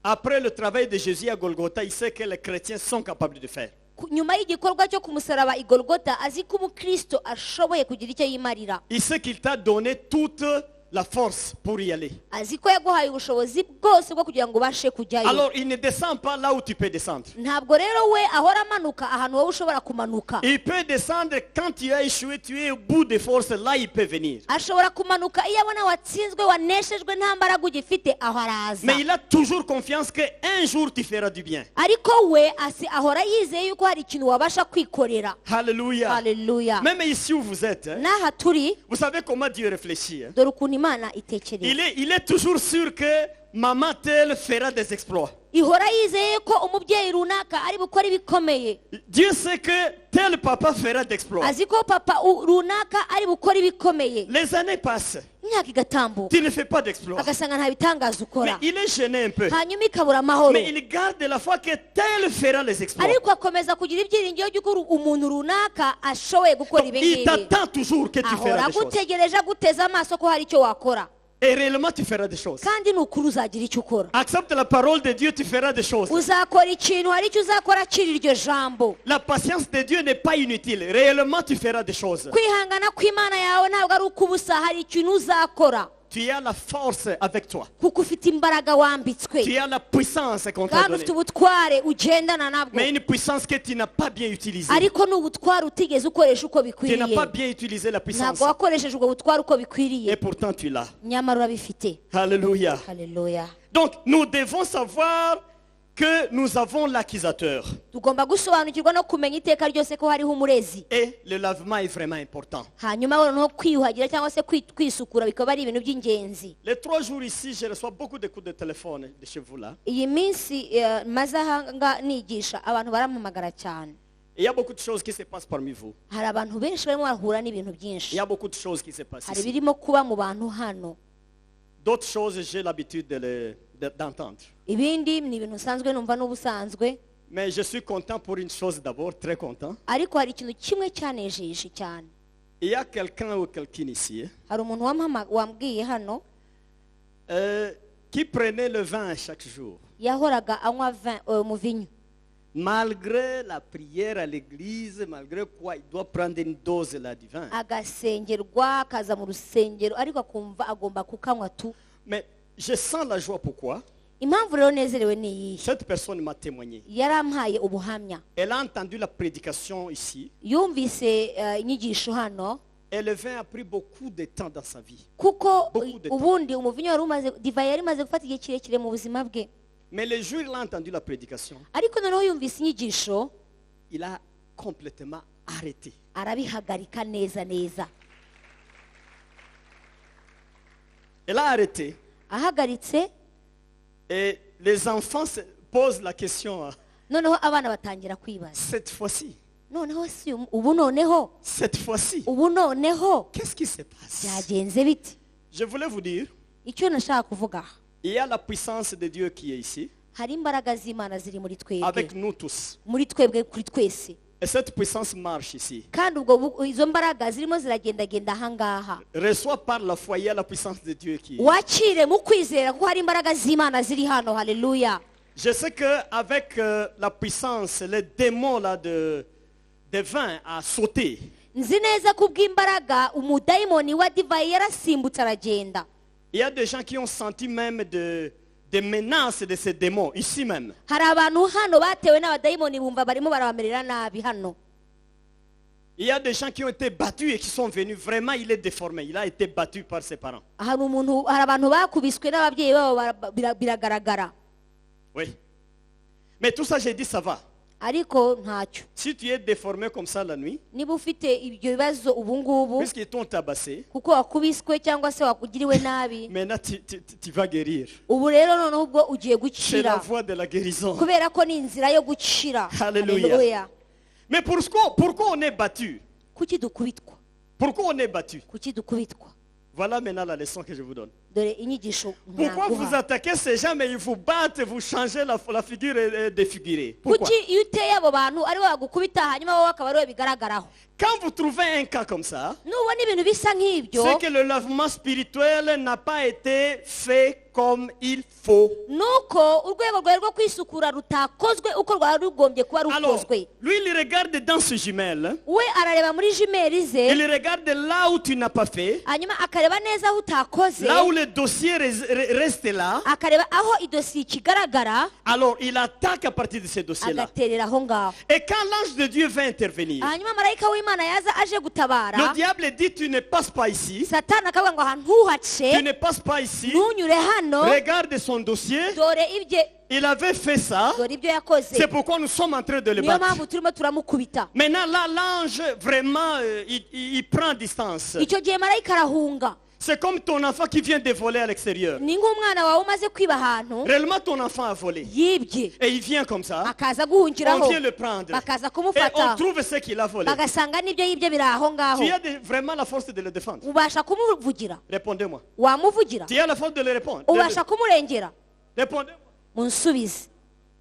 Après le travail de Jésus à Golgotha, il sait que les chrétiens sont capables de faire. nyuma y'igikorwa cyo kumusaraba igorogota azi ko umukristo ashoboye kugira icyo yimarira Il sait qu'il t'a donné toute la force pour y aller. azi ko yaguhaye ubushobozi bwose bwo kugira ngo ubashe kujyayo Alors, il ne descend pas là où tu peux descendre. ntabwo rero we ahora amanuka ahantu wowe ushobora kumanuka Il peut descendre quand tu as échoué, tu es au bout des forces, là il peut venir. ashobora kumanuka iyo abona watsinzwe waneshejwe nta mbaraga ugifite aho araza Mais il a toujours confiance qu'un jour tu feras du bien. ariko we ahora yizeye yuko hari ikintu wabasha kwikorera Alléluia. haleluya Même ici où vous êtes, hein, n'aha turi vous savez comment Dieu réfléchit. Hein. dore ukuntu imana itekereza Il est toujours sûr que maman telle fera des exploits. ihora yizeye ko umubyeyi runaka ari bukora ibikomeye Dieu sait que tel papa fera d'exploits. azi ko papa runaka ari bukora ibikomeye Les années passent. imyaka igatambuka Tu ne fais pas d'exploits. agasanga nta bitangaza Mais ukora il est gêné un peu. hanyuma ikabura amahoro Mais il garde la foi que tel fera les exploits. ariko akomeza kugira ibyiringiro by'uko umuntu runaka ashoboye gukora Donc, ibi il ngibi t'attend toujours que tu ahora feras des choses. agutegereje aguteze amaso ko hari icyo wakora Et réellement, tu feras des choses. kandi ni ukuri uzagira icyo ukora Accepte la parole de Dieu, tu feras des choses. uzakora ikintu hari icyo uzakora akiri iryo jambo La patience de Dieu n'est pas inutile. Réellement, tu feras des choses. kwihangana kw'imana yawe ntabwo ari ukubusa hari ikintu uzakora Tu as la force avec toi. kuko ufite imbaraga wambitswe Tu as la puissance qu'on t'a kandi donnée. ufite ubutware ugendana nabwo Mais une puissance que tu n'as pas bien utilisée. ariko ni ubutware utigeze ukoresha uko Tu n'as bikwiriye pas bien utilisé la puissance. ntabwo wakoresheje ubwo butware uko bikwiriye Et pourtant, tu l'as. nyamara urabifite Alléluia. haleluya Donc, nous devons savoir que nous avons l'accusateur. tugomba gusobanukirwa no kumenya iteka ryose ko hariho umurezi Et le lavement est vraiment important. hanyuma noneho kwiyuhagira cyangwa se kwisukura bikaba ari ibintu by'ingenzi Les 3 jours ici, je reçois beaucoup de coups de téléphone de chez vous là. iyi minsi maze aha nigisha abantu barampamagara cyane Et il y a beaucoup de choses qui se passent parmi vous. hari abantu benshi barimo barahura n'ibintu Il byinshi y a beaucoup de choses qui se passent hari ici. ibirimo kuba mu bantu hano D'autres choses, j'ai l'habitude d'entendre. ibindi ni ibintu nsanzwe numva n'ubusanzwe Mais je suis content pour une chose d'abord, très content. ariko hari ikintu kimwe cyanejeje cyane Il y a quelqu'un ou quelqu'une ici hari umuntu wambwiye hano qui prenait le vin chaque jour. yahoraga anywa umuvinyu malgré la prière à l'église, malgré quoi, il doit prendre une dose là du vin. agasengerwa akaza mu rusengero ariko akumva agomba kukanywa tu. Mais je sens la joie, pourquoi? Impamvu rero nezerewe ni iyihe? Cette personne m'a témoigné. Yarampaye ubuhamya, Elle a entendu la prédication ici. yumvise inyigisho hano, Et le vin a pris beaucoup de temps dans sa vie. kuko Beaucoup de temps. ubundi umuvinyo wari umaze, divayi yari imaze gufata igihe kirekire mu buzima bwe, Mais le jour où il a entendu la prédication, ariko noneho yumvise inyigisho il a complètement arrêté. arabihagarika neza neza. Elle a arrêté. Ahagaritse, Et les enfants se posent la question, noneho abana batangira kwibaza, cette fois-ci, noneho si ubu noneho cette fois-ci, ubu noneho qu'est-ce qui se passe? byagenze biti? Je voulais vous dire, Icyo nashaka kuvuga, il y a la puissance de Dieu qui est ici, hari imbaraga z'Imana ziri muri twebwe, avec nous tous. muri twebwe kuri twese, Et cette puissance marche ici. kandi ubwo izo mbaraga zirimo ziragendagenda ahangaha. Reçois par la foi, il y a la puissance de Dieu qui est. Wakire mu kwizera kuko hari imbaraga z'Imana ziri hano. Haleluya. Je sais qu'avec la puissance, les démons là de vin a sauté. Nzi neza ko ubw'imbaraga umudayimoni wa divayi yarasimbutse aragenda. Il y a des gens qui ont senti même des menaces de ces démons, ici même. Hari abantu hano batewe n'abadayimoni bumva barimo barabamerera nabi hano. Il y a des gens qui ont été battus et qui sont venus. Vraiment, il est déformé. Il a été battu par ses parents. Hari abantu bakubiswe n'ababyeyi babo biragaragara. Oui. Mais tout ça, j'ai dit, ça va. Ariko ntacyo. Si tu es déformé comme ça la nuit, Niba ufite ibyo bibazo ubu ngubu puisqu'ils t'ont tabassé, kuko wakubiswe cyangwa se wakugiriwe nabi, maintenant tu vas guérir. ubu rero noneho ubwo ugiye C'est la gukira, voie de la guérison. kubera ko ni inzira yo gukira. Hallelujah. Haleluya. Mais pourquoi on est battu? Kuki dukubitwa? Pourquoi on est battu? Kuki dukubitwa? Voilà maintenant la leçon que je vous donne. Dore inyigisho Pourquoi vous ntaguha. attaquez ces gens mais ils vous battent, vous changez la figure est défigurée? Pourquoi? Kuki iyo uteye abo bantu ari bo bagukubita hanyuma wowe akaba ari we bigaragaraho? Quand vous trouvez un cas comme ça, Nubona ibintu bisa nk'ibyo, c'est que le lavement spirituel n'a pas été fait comme il faut. nuko urwego rwawe rwo kwisukura rutakozwe uko rwari rugombye kuba Alors, rukozwe. lui, il regarde dans ses jumelles, We arareba muri jimeri ze, il regarde là où tu n'as pas fait, hanyuma akareba neza aho utakoze, là où le dossier reste là. akareba aho idosiye ikigaragara, Alors, il attaque à partir de ces dossiers-là. agaterera aho ngaho. Et quand l'ange de Dieu va intervenir, Hanyuma marayika w'Imana yaza aje le gutabara, diable dit, tu ne passes pas ici, satani akavuga ngo ahantu tu ntuhace, ne passes pas ici. ntunyure hano, Regarde son dossier, dore ibye, il avait fait ça, dore ibyo yakoze. c'est pourquoi nous sommes en train de le Niyo battre. mpamvu turimo turamukubita. Maintenant, là, l'ange, vraiment, il prend distance. Icyo gihe marayika arahunga. C'est comme ton enfant qui vient de voler à l'extérieur. Ni nk'umwana wawe umaze kwiba ahantu Réellement, ton enfant a volé. yibye, Et il vient comme ça. akaza On guhungiraho, vient le prendre. bakaza Et on kumufata, trouve ce qu'il a volé. bagasanga n'ibyo yibye biri aho ngaho. Tu as vraiment la force de le défendre. Ubasha kumuvugira? Répondez-moi. Wamuvugira? Tu as la force de le répondre. Ubasha kumurengera? Répondez-moi. Munsubize.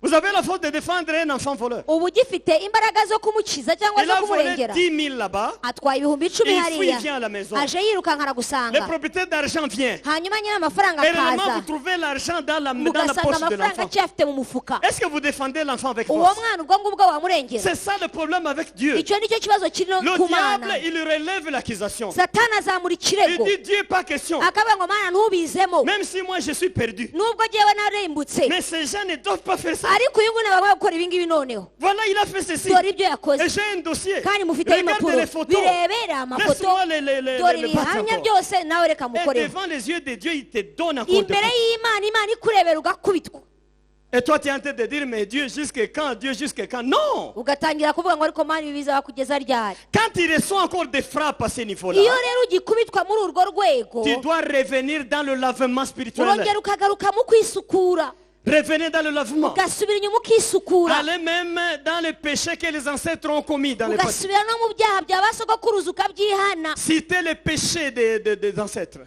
Vous avez la force de défendre un enfant voleur. Ubu ugifite imbaraga zo kumukiza cyangwa Il zo a volé kumurengera? 10 000 là-bas. Atwaye ibihumbi 10 Et il hariya, vient à la maison. aje yirukanka Le aragusanga, propriétaire d'argent vient. hanyuma nyine amafaranga Et réellement, akaza, vous trouvez l'argent dans la mugasanga poche de amafaranga l'enfant. acyafite mu mufuka. Est-ce que vous défendez l'enfant avec Uwo force? mwana ubwo ngubwo wamurengera? C'est ça le problème avec Dieu. Icyo nicyo kibazo kiri no Le ku diable, mana. il relève l'accusation. Satani azamura Il ikirego dit Dieu, pas question. akavuga ngo mana ntubizemo, Même si moi je suis perdu. nubwo jyewe narembutse, Mais ces gens ne doivent pas faire ça. ariko uyu nguyu nabagomba gukora ibi ngibi noneho. Voilà, il a fait ceci. Dore ibyo yakoze, Et j'ai un dossier. kandi mufite Regardez impapuro les photos. birebere amafoto, Laisse-moi dore les battre ibihamya encore. byose, nawe reka Et mukorere. devant les yeux de Dieu, il te donne encore de Imbere force. y'Imana, Imana ikurebera ugakubitwa, Et toi, tu es en train de dire, mais Dieu, jusque quand? Dieu, jusque quand? Non! ugatangira kuvuga ngo ariko mana ibi bizaba kugeza ryari? Quand il reçoit encore des frappes à ce niveau-là, Iyo rero ugikubitwa muri urwo rwego, tu dois revenir dans le lavement spirituel. urongera ukagaruka mu kwisukura, Revenez dans le lavement. ugasubira inyuma ukisukura, Allez même dans les péchés que les ancêtres ont commis dans le passé. ugasubira no mu byaha bya ba sogokuruza ukabyihana, Citez les péchés des ancêtres.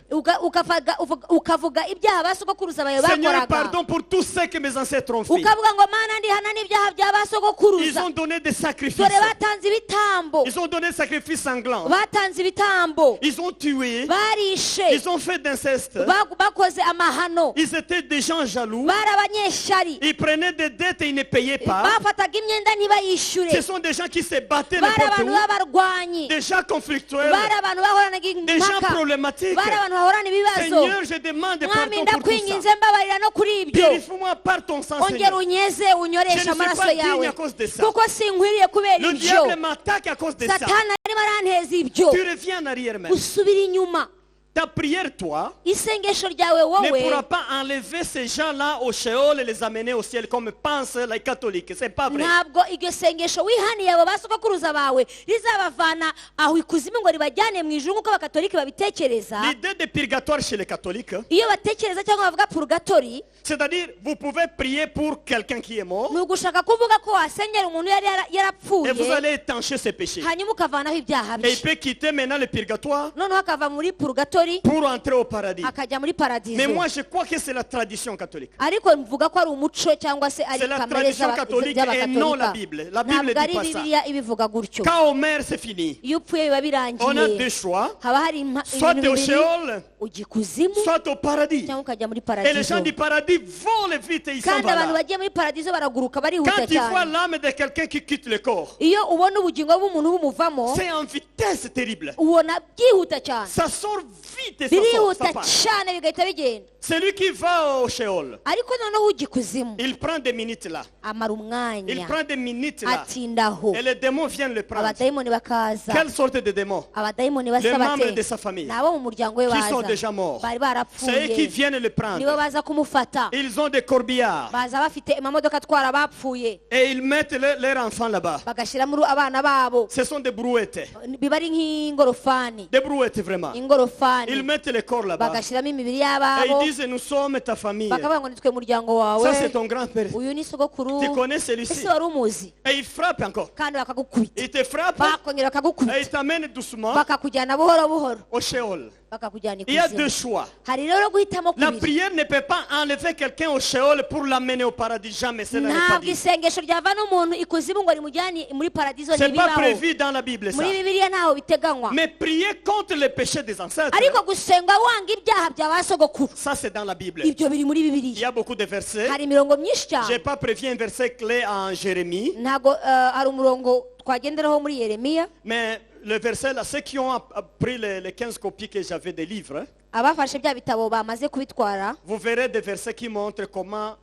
ukavuga ibyaha ba sogokuruza bawe Seigneur, bakoraga, pardon pour tout ce que mes ancêtres ont fait. ukavuga ngo mana ndihana n'ibyaha bya ba Ils sogokuruza. ont donné des sacrifices. Dore batanze ibitambo, Ils ont donné des sacrifices sanglants. batanze ibitambo, Ils ont tué. barishe, Ils ont fait d'inceste. bakoze amahano, Ils étaient des gens jaloux. bari abanyeshari Ils prenaient des dettes et ils ne payaient pas. bafataga imyenda ntibayishyure Ce sont des gens qui se battaient bari n'importe abantu où. b'abarwanyi Des gens conflictuels. bari abantu bahoranaga Des gens impaka problématiques. bari abantu bahorana ibibazo Seigneur, je demande mwami pardon pour tout ndakwinginze ça. mbabarira no kuri ibyo Purifie-moi par ton sang, ongera Seigneur. unyeze Je unyoreshe ne suis amaraso pas digne yawe à cause de ça. kuko sinkwiriye kubera Le ibyo diable m'attaque à cause de ça. satani arimo aranteza ibyo Tu reviens en arrière même. usubira inyuma Ta prière, toi, isengesho ryawe ne wowe pourra pas enlever ces gens-là au Sheol et les amener au ciel comme pensent les catholiques. C'est pas vrai. ntabwo iryo sengesho wihaniye abo basogokuruza bawe rizabavana aho ikuzimu ngo ribajyane mu ijuru nk'uko abakatolika babitekereza L'idée de purgatoire chez les catholiques, iyo batekereza cyangwa bavuga purgatori c'est-à-dire vous pouvez prier pour quelqu'un qui est mort ni ugushaka kuvuga ko wasengera umuntu yari et vous yarapfuye allez étancher ses péchés. hanyuma ukavanaho ibyaha Et il bye peut quitter maintenant le purgatoire noneho akava muri purgatori pour entrer au paradis. akajya muri Mais paradizo moi, je crois que c'est la tradition catholique. ariko mvuga ko ari umuco cyangwa se ari C'est la kamere tradition catholique et non la Bible. La Bible ne ntabwo dit ari pas ça. bibiliya ibivuga gutyo Quand on meurt, c'est fini. iyo upfuye biba On a deux birangiye choix. haba hari Soit tu es ibintu au bibiri Sheol, ujya ikuzimu soit au paradis. cyangwa ukajya muri Et les paradizo gens du paradis volent vite et ils s'en kandi vont abantu là. bagiye muri paradizo baraguruka barihuta Quand tu vois cyane l'âme de quelqu'un qui quitte le corps, iyo ubona ubugingo bw'umuntu bumuvamo c'est en vitesse terrible. ubona byihuta cyane Ça sort vite et ça sort, ça birihuta passe. cyane bigahita bigenda Celui qui va au Sheol, ariko noneho ujya ikuzimu il prend des minutes là. amara Il umwanya prend des minutes là. atindaho Et les démons viennent le prendre. abadayimoni bakaza Quelle sorte de démons? abadayimoni Les basa membres bate de sa famille ni abo mu muryango we qui sont baza déjà morts. bari C'est eux qui barapfuye viennent le nibo prendre. baza kumufata Ils ont des corbillards baza bafite amamodoka atwara abapfuye et ils mettent leurs enfants là-bas. bagashyiramo abana babo Ce sont des brouettes. biba ari nk'ingorofani Des brouettes vraiment. Ils ingorofani mettent les corps là-bas. bagashyiramo imibiri Et y'ababo ils disent, nous sommes ta famille. bakavuga ngo nitwe muryango wawe Ça c'est ton grand-père. uyu ni sogokuru Tu connais ese celui-ci. wari umuzi Et ils frappent encore. kandi bakagukubita Ils te frappent bakongera et bakagukubita ils t'amènent doucement bakakujyana buhoro buhoro au Sheol. bakakujyana Il y a deux ikuzimu choix. hari rero guhitamo La kubiri prière ne peut pas enlever quelqu'un au Sheol pour l'amener au paradis. Jamais. C'est dans le ntabwo paradis. isengesho ryavana umuntu ikuzimu ngo rimujyane muri paradizo C'est pas ntibibaho prévu dans la Bible ça. muri bibiliya ntaho biteganywa Mais prier contre les péchés des ancêtres, ariko gusenga wanga ibyaha bya ba sogokuru ça c'est dans la Bible. ibyo biri muri Il y bibiliya a beaucoup de versets. hari imirongo myinshi Je n'ai cyane pas prévu un verset clé en Jérémie, ntabwo hari umurongo twagenderaho muri yeremiya mais le verset là, ceux qui ont pris les 15 copies que j'avais des livres, abafashe bya bitabo bamaze kubitwara vous verrez des versets qui montrent comment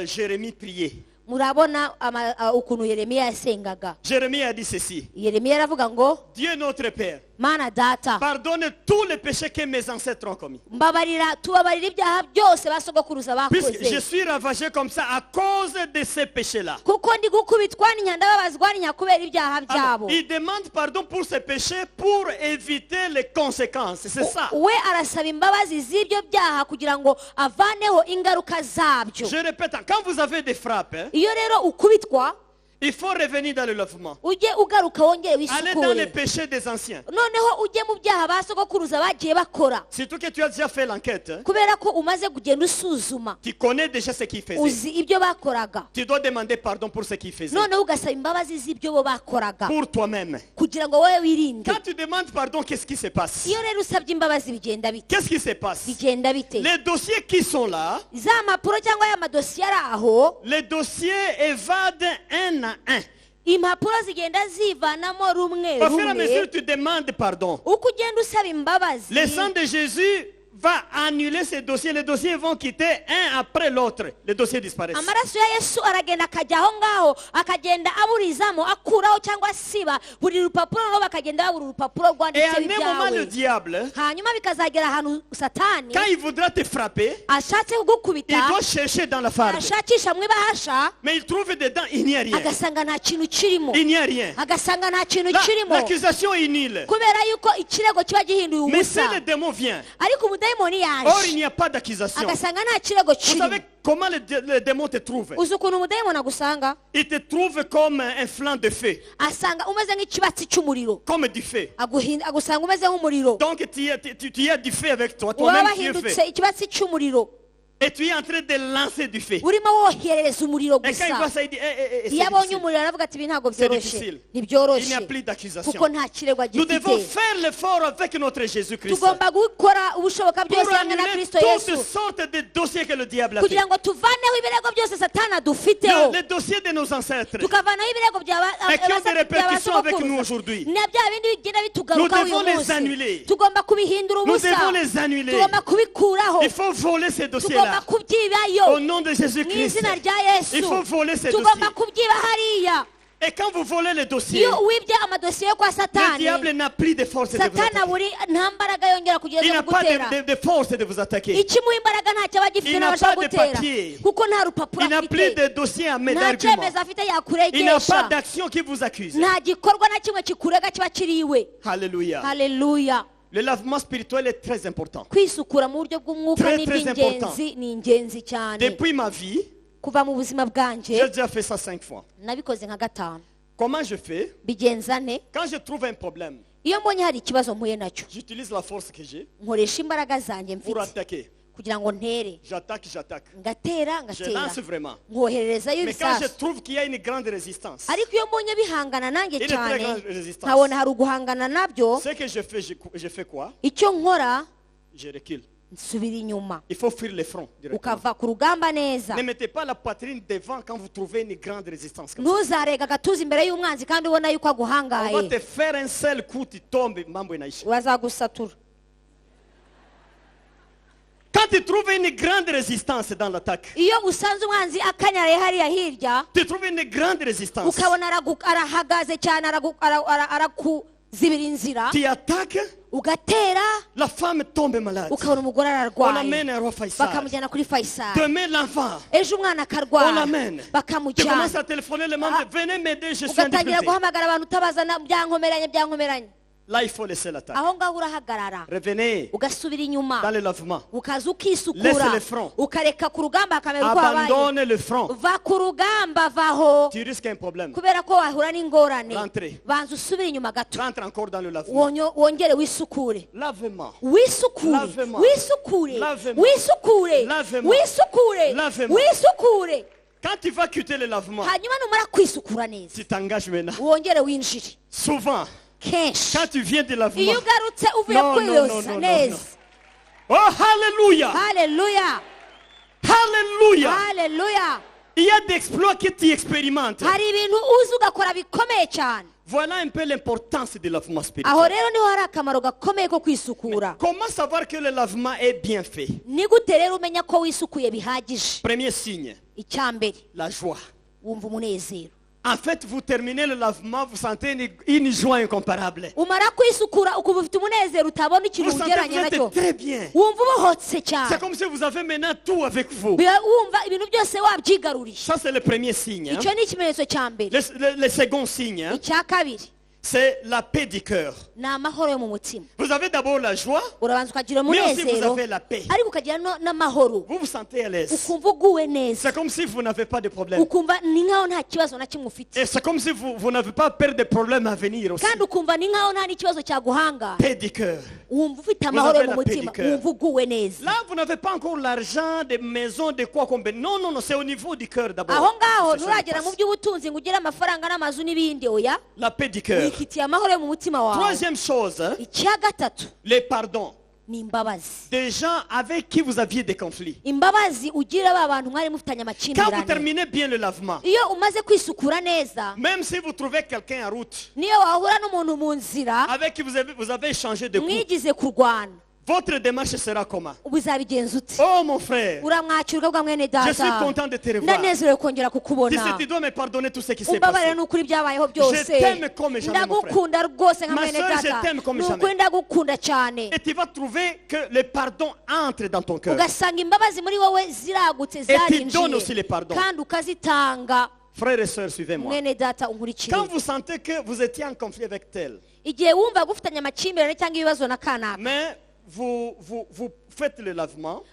Jérémie priait. murabona ukuntu yeremiya yasengaga Jérémie a dit ceci: yeremiya aravuga ngo Dieu notre Père, mana data pardonne tous les péchés que mes ancêtres ont commis. mbabarira tubabarira ibyaha byose basogokuruza Puisque je bakoze suis ravagé comme ça à cause de ces péchés-là. kuko ndi gukubitwa n'inyanda babazwa n'inya kubera ibyaha Alors, byabo il demande pardon pour ces péchés pour éviter les conséquences. C'est ça. we arasaba imbabazi z'ibyo byaha kugira ngo avaneho ingaruka zabyo Je répète, quand vous avez des frappes, iyo rero ukubitwa il faut revenir dans le lavement. ujye ugaruka wongere Allez dans les wisukure péchés des anciens. noneho ujye mu byaha basogokuruza bagiye bakora Surtout que tu as déjà fait l'enquête. kubera ko umaze kugenda usuzuma Tu connais déjà ce qu'ils faisaient. uzi ibyo bakoraga Tu dois demander pardon pour ce qu'ils faisaient. noneho ugasaba imbabazi z'ibyo bo bakoraga Pour toi-même. kugira ngo wowe wirinde Quand tu demandes pardon, qu'est-ce qui se passe? iyo rero usabye imbabazi bigenda bite Qu'est-ce qui se passe? bigenda bite Les dossiers qui sont là, za mpapuro cyangwa ya madosiye ari aho les dossiers évadent un à un. impapuro zigenda zivanamo rumwe Au fur et à rumwe mesure tu demandes pardon. uko ugenda usaba imbabazi Le sang de Jésus va annuler ces dossiers. Les dossiers vont quitter un après l'autre. Les dossiers disparaissent. amaraso ya yesu aragenda akajya aho ngaho akagenda aburizamo akuraho cyangwa asiba buri rupapuro noneho bakagenda babura urupapuro Et à rwanditseho un moment, le ibyawe diable, hanyuma bikazagera ahantu satani quand il voudra te frapper, ashatse il kugukubita doit chercher dans la farde. ashakisha mu ibahasha Mais il trouve dedans, il n'y a rien. agasanga nta kintu kirimo Il n'y a rien. agasanga nta kintu Là, kirimo l'accusation est nulle. kubera yuko ikirego kiba gihinduye Mais si ubusa le démon vient, ariko umudayimoni or il yaje n'y a pas d'accusation. agasanga nta kirego Vous kirimo savez comment le démon te trouve? uzi ukuntu umudayimoni agusanga Il te trouve comme un flanc de feu, asanga umeze nk'ikibatsi cy'umuriro comme du feu. agusanga umeze nk'umuriro Donc tu as du feu avec toi, waba toi-même tu es wahindutse fait. ikibatsi cy'umuriro Et tu es en train de lancer du feu. urimo woherereza umuriro Et quand il voit gusa ça, il dit, c'est iyo abonye difficile. umuriro aravuga ati ibi ntabwo C'est byoroshye difficile. Il n'y ntibyoroshye a plus d'accusation. kuko nta kirego Nous devons agifite faire l'effort avec notre Jésus-Christ tugomba gukora ubushoboka pour byose hamwe na annuler kristo toutes yesu sortes de dossiers que le diable a fait. kugira ngo tuvaneho ibirego byose satani adufiteho Les dossiers de nos ancêtres. tukavanaho ibirego Et qui ont des répercussions avec nous aujourd'hui. na bya bindi bigenda Nous bitugarukaho uyu devons les munsi annuler. tugomba kubihindura Nous ubusa devons les annuler. tugomba kubikuraho Il faut voler ces tugomba dossiers-là. kubyibayo Au nom de mu Jésus-Christ. izina rya Il yesu faut voler ces tugomba dossiers. kubyiba hariya Et quand vous volez les dossiers, iyo wibye amadosiye yo kwa le satani diable n'a plus de force de vous satani attaquer. aburi nta mbaraga yongera kugira Il zo n'a pas kugutera de force de vous attaquer. ikimuha imbaraga ntacyo aba agifite Il n'a n'abasha pas de gutera papier. kuko nta rupapuro Il n'a plus afite de dossier à mettre nta d'argument. cyemezo afite Il n'a pas yakuregesha d'action qui vous accuse. nta gikorwa na kimwe kikurega kiba kiriwe Alléluia. haleluya Le lavement spirituel est très important. kwisukura mu buryo bw'umwuka Très, ni très iby'ingenzi ni ingenzi cyane Depuis ma vie, kuva mu buzima bwanjye j'ai déjà fait ça 5 fois. nabikoze nka gatanu Comment je fais? bigenza nte Quand je trouve un problème, iyo mbonye hari ikibazo mpuye nacyo j'utilise la force que j'ai nkoresha imbaraga zanjye pour mfite attaquer. kugira ngo ntere J'attaque. ngatera Je ngatera lance vraiment. nkohererezayo Mais quand je ibisasu trouve qu'il y a une grande résistance, ariko iyo mbonye bihangana nanjye Une cyane très grande résistance. nkabona hari uguhangana nabyo ce que je fais, je fais quoi? icyo nkora Je recule. nsubira inyuma Il faut fuir le front directement. ukava ku rugamba neza Ne mettez pas la poitrine devant quand vous trouvez une grande résistance. Comme ça. ntuzarega agatuza imbere y'umwanzi kandi ubona yuko On va aguhangaye te faire un seul coup, tu tombes, mambo inaisha. bazagusatura Quand tu trouves une grande résistance dans l'attaque, iyo usanze umwanzi akanyaraye hariya hirya tu trouves une grande résistance. ukabona arahagaze cyane arakuzibira inzira Tu attaques, ugatera la femme tombe malade. ukabona umugore On ararwaye l'amène à roi Faisal. bakamujyana kuri Faisal Demain, l'enfant, ejo umwana on akarwara l'amène. Tu bakamujyana commences à téléphoner le membre, venez m'aider, je suis en ugatangira difficulté. guhamagara abantu utabazana byankomeranye Là, il faut laisser l'attaque. aho ngaho urahagarara Revenez ugasubira inyuma dans le lavement. ukaza ukisukura Laisse le front. ukareka ku rugamba hakamera uko habaye Abandonne le front. va ku rugamba vaho Tu risques un problème. kubera ko wahura n'ingorane Rentrez. banza usubire inyuma gato Rentre encore dans le lavement. wongere wisukure Lavement. wisukure Lavement. wisukure Lavement. wisukure Lavement. wisukure Lavement. wisukure Quand tu vas quitter le lavement, hanyuma numara kwisukura neza tu t'engages maintenant. wongere winjire Souvent, kenshi quand tu viens de lavement, iyo ugarutse uvuye Non, non, kwiyoza non, non, neza oh, Alléluia! haleluya Alléluia! haleluya Il y a des exploits que tu expérimentes. hari ibintu uzi ugakora bikomeye cyane Voilà un peu l'importance du lavement aho spirituel. rero niho hari akamaro gakomeye ko kwisukura Comment savoir que le lavement est bien fait? ni gute rero umenya ko wisukuye bihagije Premier signe, icya mbere la joie. wumva umunezero En fait, vous terminez le lavement, vous sentez une joie incomparable. umara kwisukura ukumva ufite umunezero utabona Vous ikintu sentez que ugereranya vous nacyo êtes très bien. wumva ubohotse C'est cyane comme si vous avez maintenant tout avec vous. wumva ibintu byose wabyigaruriye Ça, c'est le premier signe. hein. icyo ni ikimenyetso cya mbere Le second signe, hein, icya kabiri c'est la paix du cœur. ni amahoro yo mu mutima Vous avez d'abord la joie, urabanza ukagira mais aussi vous umunezero avez la paix. ariko ukagira n'amahoro Vous vous sentez à l'aise. ukumva uguwe neza C'est comme si vous n'avez pas de problème. ukumva ni nkaho nta kibazo na kimwe ufite Et c'est comme si vous n'avez pas peur des problèmes à venir aussi. kandi ukumva ni nkaho nta n'ikibazo cyaguhanga Paix du cœur. wumva ufite amahoro yo avez mu la paix mutima du cœur. wumva uguwe neza Là, vous n'avez pas encore l'argent, des maisons, de quoi combien. Non, non, non, c'est au niveau du cœur d'abord. aho ngaho que ça se nturagera mu passe. by'ubutunzi ngo ugire amafaranga n'amazu n'ibindi oya La paix du cœur. wifitiye amahoro yo mu mutima wawe Troisième chose, hein, icya gatatu les pardons. ni imbabazi Des gens avec qui vous aviez des conflits. imbabazi ugira ba bantu mwari mufitanye Quand vous amakimbirane terminez bien le lavement, iyo umaze kwisukura neza même si vous trouvez quelqu'un en route niyo wahura n'umuntu mu nzira avec qui vous avez échangé de coups, mwigize kurwana votre démarche sera comment? ubizabigenza ute Oh mon frère, uramwakira ukavuga mwene je suis data content de te revoir. ndanezerewe kongera Si kukubona tu dois me pardonner tout ce qui s'est umbabarire passé. n'ukuri byabayeho byose t'aime comme jamais, mon frère. ndagukunda rwose nka Ma mwene soeur, je data t'aime comme n'ukuri jamais. ndagukunda cyane Et tu vas trouver que le pardon entre dans ton cœur. ugasanga imbabazi muri wowe ziragutse tu donnes aussi zarinjiye les pardons. kandi ukazitanga Frères et sœurs, suivez-moi. mwene data unkurikire Quand vous sentez que vous étiez en conflit avec tel, igihe wumva gufitanye amakimbirane cyangwa ibibazo na kanaka mais vous faites le lavement,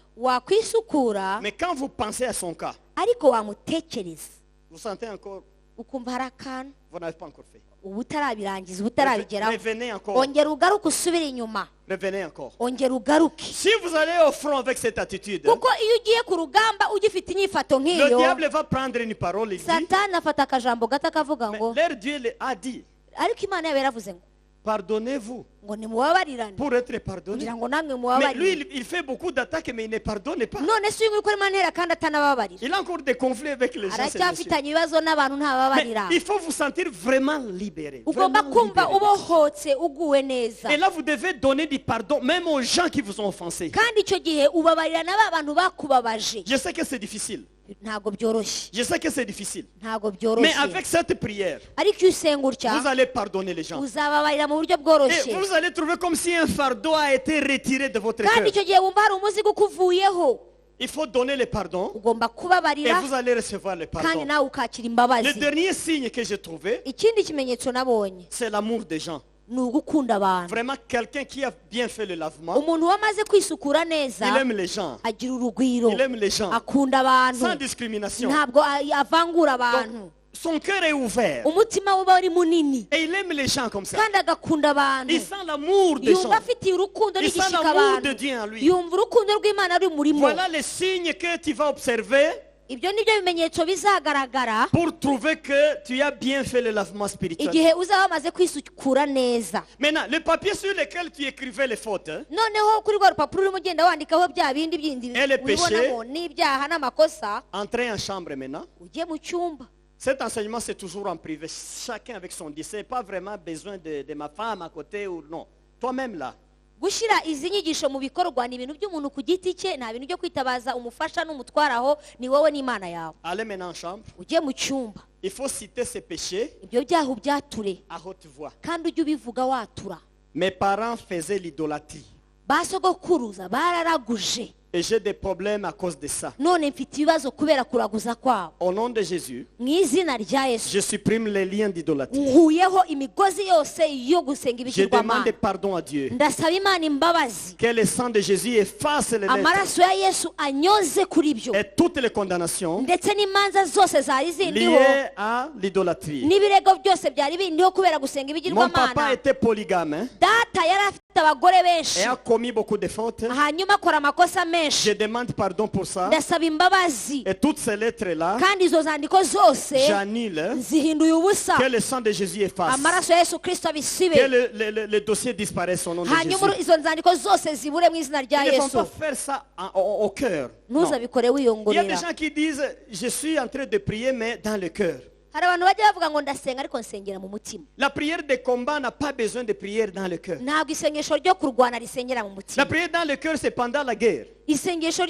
wakwisukura mais quand vous pensez à son cas, ariko wamutekereza vous sentez encore ukumva hari akantu Vous n'avez pas encore fait. uba utarabirangiza uba utarabigeraho Revenez encore. ongera ugaruke usubire inyuma Revenez encore. ongera ugaruke Si vous allez au front avec cette attitude, kuko iyo ugiye ku rugamba ugifite inyifato le nk'iyo diable va prendre une parole et dit, satani afata akajambo gato akavuga mais ngo leur Dieu a dit, ariko imana yabo yaravuze ngo pardonnez-vous ngo nimubabarirane pour être pardonné. kugira ngo namwe Mais lui, mubabarire il fait beaucoup d'attaques, mais il ne pardonne pas. none si uyu nguyu ukora imana ihera kandi atanababarira Il a encore des conflits avec les gens. ce monsieur. aracyafitanye ibibazo n'abantu Mais ntababarira il faut vous sentir vraiment libéré. ugomba Vraiment kumva libéré. ubohotse uguwe neza Et là, vous devez donner du pardon, même aux gens qui vous ont offensé. kandi icyo gihe ubabarira na ba bantu bakubabaje Je sais que c'est difficile. ntabwo byoroshye Je sais que c'est difficile. ntabwo Mais byoroshye avec cette prière, ariko iyo usenga vous utya allez pardonner les gens. uzababarira mu buryo Et bworoshye vous allez trouver comme si un fardeau a été retiré de votre kandi cœur. icyo gihe wumva hari umuzigo ukuvuyeho Il faut donner le pardon ugomba et kubabarira vous allez recevoir le kandi pardon. nawe ukakira Le imbabazi dernier signe que j'ai trouvé, ikindi kimenyetso nabonye c'est l'amour des gens. ni ugukunda abantu Vraiment, quelqu'un qui a bien fait le lavement, umuntu wamaze kwisukura neza il aime les gens. agira urugwiro Il aime les gens. akunda abantu Sans discrimination. ntabwo avangura abantu Donc, son cœur est ouvert. umutima we uba uri munini Et il aime les gens comme ça. kandi agakunda abantu Il sent l'amour des gens. yumva afitiye urukundo Il sent n'igishyika l'amour de abantu Dieu en lui. yumva urukundo rw'imana ruri murimo Voilà les signes que tu vas observer ibyo ni byo bimenyetso bizagaragara pour trouver que tu as bien fait le lavement spirituel. igihe uzaba wamaze kwisukura neza Maintenant, le papier sur lequel tu écrivais les fautes, hein, noneho kuri rwa rupapuro urimo ugenda wandikaho bya bindi bindi Elle est ubibonamo n'ibyaha n'amakosa entrez en chambre maintenant. ujye mu cyumba Cet enseignement, c'est toujours en privé. Chacun avec son Dieu. Ce n'est pas vraiment besoin de ma femme à côté ou non. Toi-même là. gushyira izi nyigisho mu bikorwa ni ibintu by'umuntu ku giti cye nta bintu byo kwitabaza umufasha n'umutwaraho ni wowe n'imana yawe Allez maintenant en chambre. ujye mu cyumba Il faut citer ses péchés ibyo byaha ubyature à haute voix. kandi ujye ubivuga watura Mes parents faisaient l'idolâtrie. ba sogokuruza bararaguje Et j'ai des problèmes à cause de ça. none mfite ibibazo kubera kuraguza kwabo Au nom de Jésus, mu izina rya yesu je supprime les liens d'idolâtrie. nkuyeho imigozi yose yo gusenga Je demande ibigirwamana pardon à Dieu. ndasaba imana imbabazi Que le sang de Jésus efface les lettres amaraso ya yesu anyoze kuri byo et toutes les condamnations ndetse n'imanza zose zari zindiho liées à l'idolâtrie. n'ibirego byose byari bindiho kubera gusenga Mon ibigirwamana papa était polygame hein, data yari afite abagore benshi et a commis beaucoup de fautes. hanyuma akora amakosa menshi Je demande pardon pour ça. ndasaba imbabazi Et toutes ces lettres-là, kandi izo zandiko zose j'annule. zihinduye ubusa Que le sang de Jésus efface. amaraso ya yesu kirisito abisibe Que le dossier disparaisse au nom de hanyuma Jésus. izo nzandiko zose zibure mu izina rya Ils ne vont yesu pas faire ça au cœur. Non. ntuzabikore Il y a des wiyongorera gens qui disent, je suis en train de prier, mais dans le cœur. hari abantu bajya bavuga ngo ndasenga ariko nsengera mu mutima La prière de combat n'a pas besoin de prière dans le cœur. ntabwo isengesho ryo kurwana risengera mu La mutima prière dans le cœur, c'est pendant la guerre. isengesho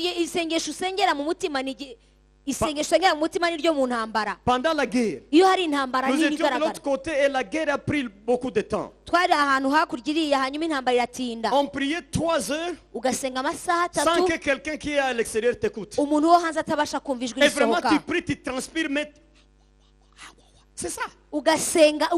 usengera mu mutima isengesho usengera mu mutima ni ryo mu ntambara Pendant la guerre. iyo hari intambara Nous nini étions de igaragara l'autre côté et la guerre a pris beaucoup de temps. twari ahantu hakurya iriya hanyuma intambara iratinda On priait 3 heures ugasenga amasaha sans atatu que quelqu'un qui est à l'extérieur t'écoute. umuntu wo hanze atabasha kumva ijwi Et vraiment, risohoka tu pries, tu transpires, mais... C'est ça. ugasenga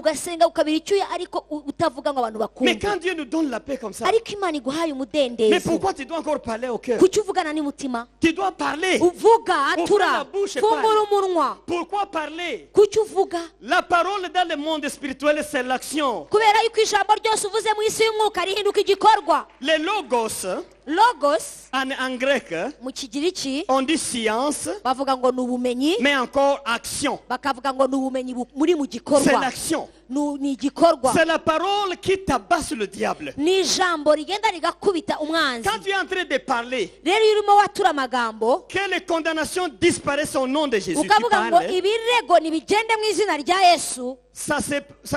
ukabira icyuya ariko utavuga ngo abantu Mais bakumve quand Dieu nous donne la paix comme ça, ariko imana iguhaye mais umudendezo pourquoi tu dois encore parler au cœur? kuki uvugana n'umutima Tu dois parler. uvuga Ouvre la atura bouche et fungura umunwa Pourquoi parler? kuki uvuga La parole dans le monde spirituel, c'est l'action. kubera yuko ijambo ryose uvuze mu isi y'umwuka rihinduka igikorwa Les logos, logos en grec, mu kigiriki on dit science, bavuga ngo ni ubumenyi mais encore action. bakavuga ngo ni ubumenyi muri mu C'est gikorwa l'action. ni igikorwa C'est la parole qui tabasse le diable. ni ijambo rigenda rigakubita umwanzi Quand tu es en train de parler, rero iyo urimo watura amagambo que les condamnations disparaissent au nom de Jésus. Tu ukavuga ngo parles, ibirego nibigende mu izina rya yesu ça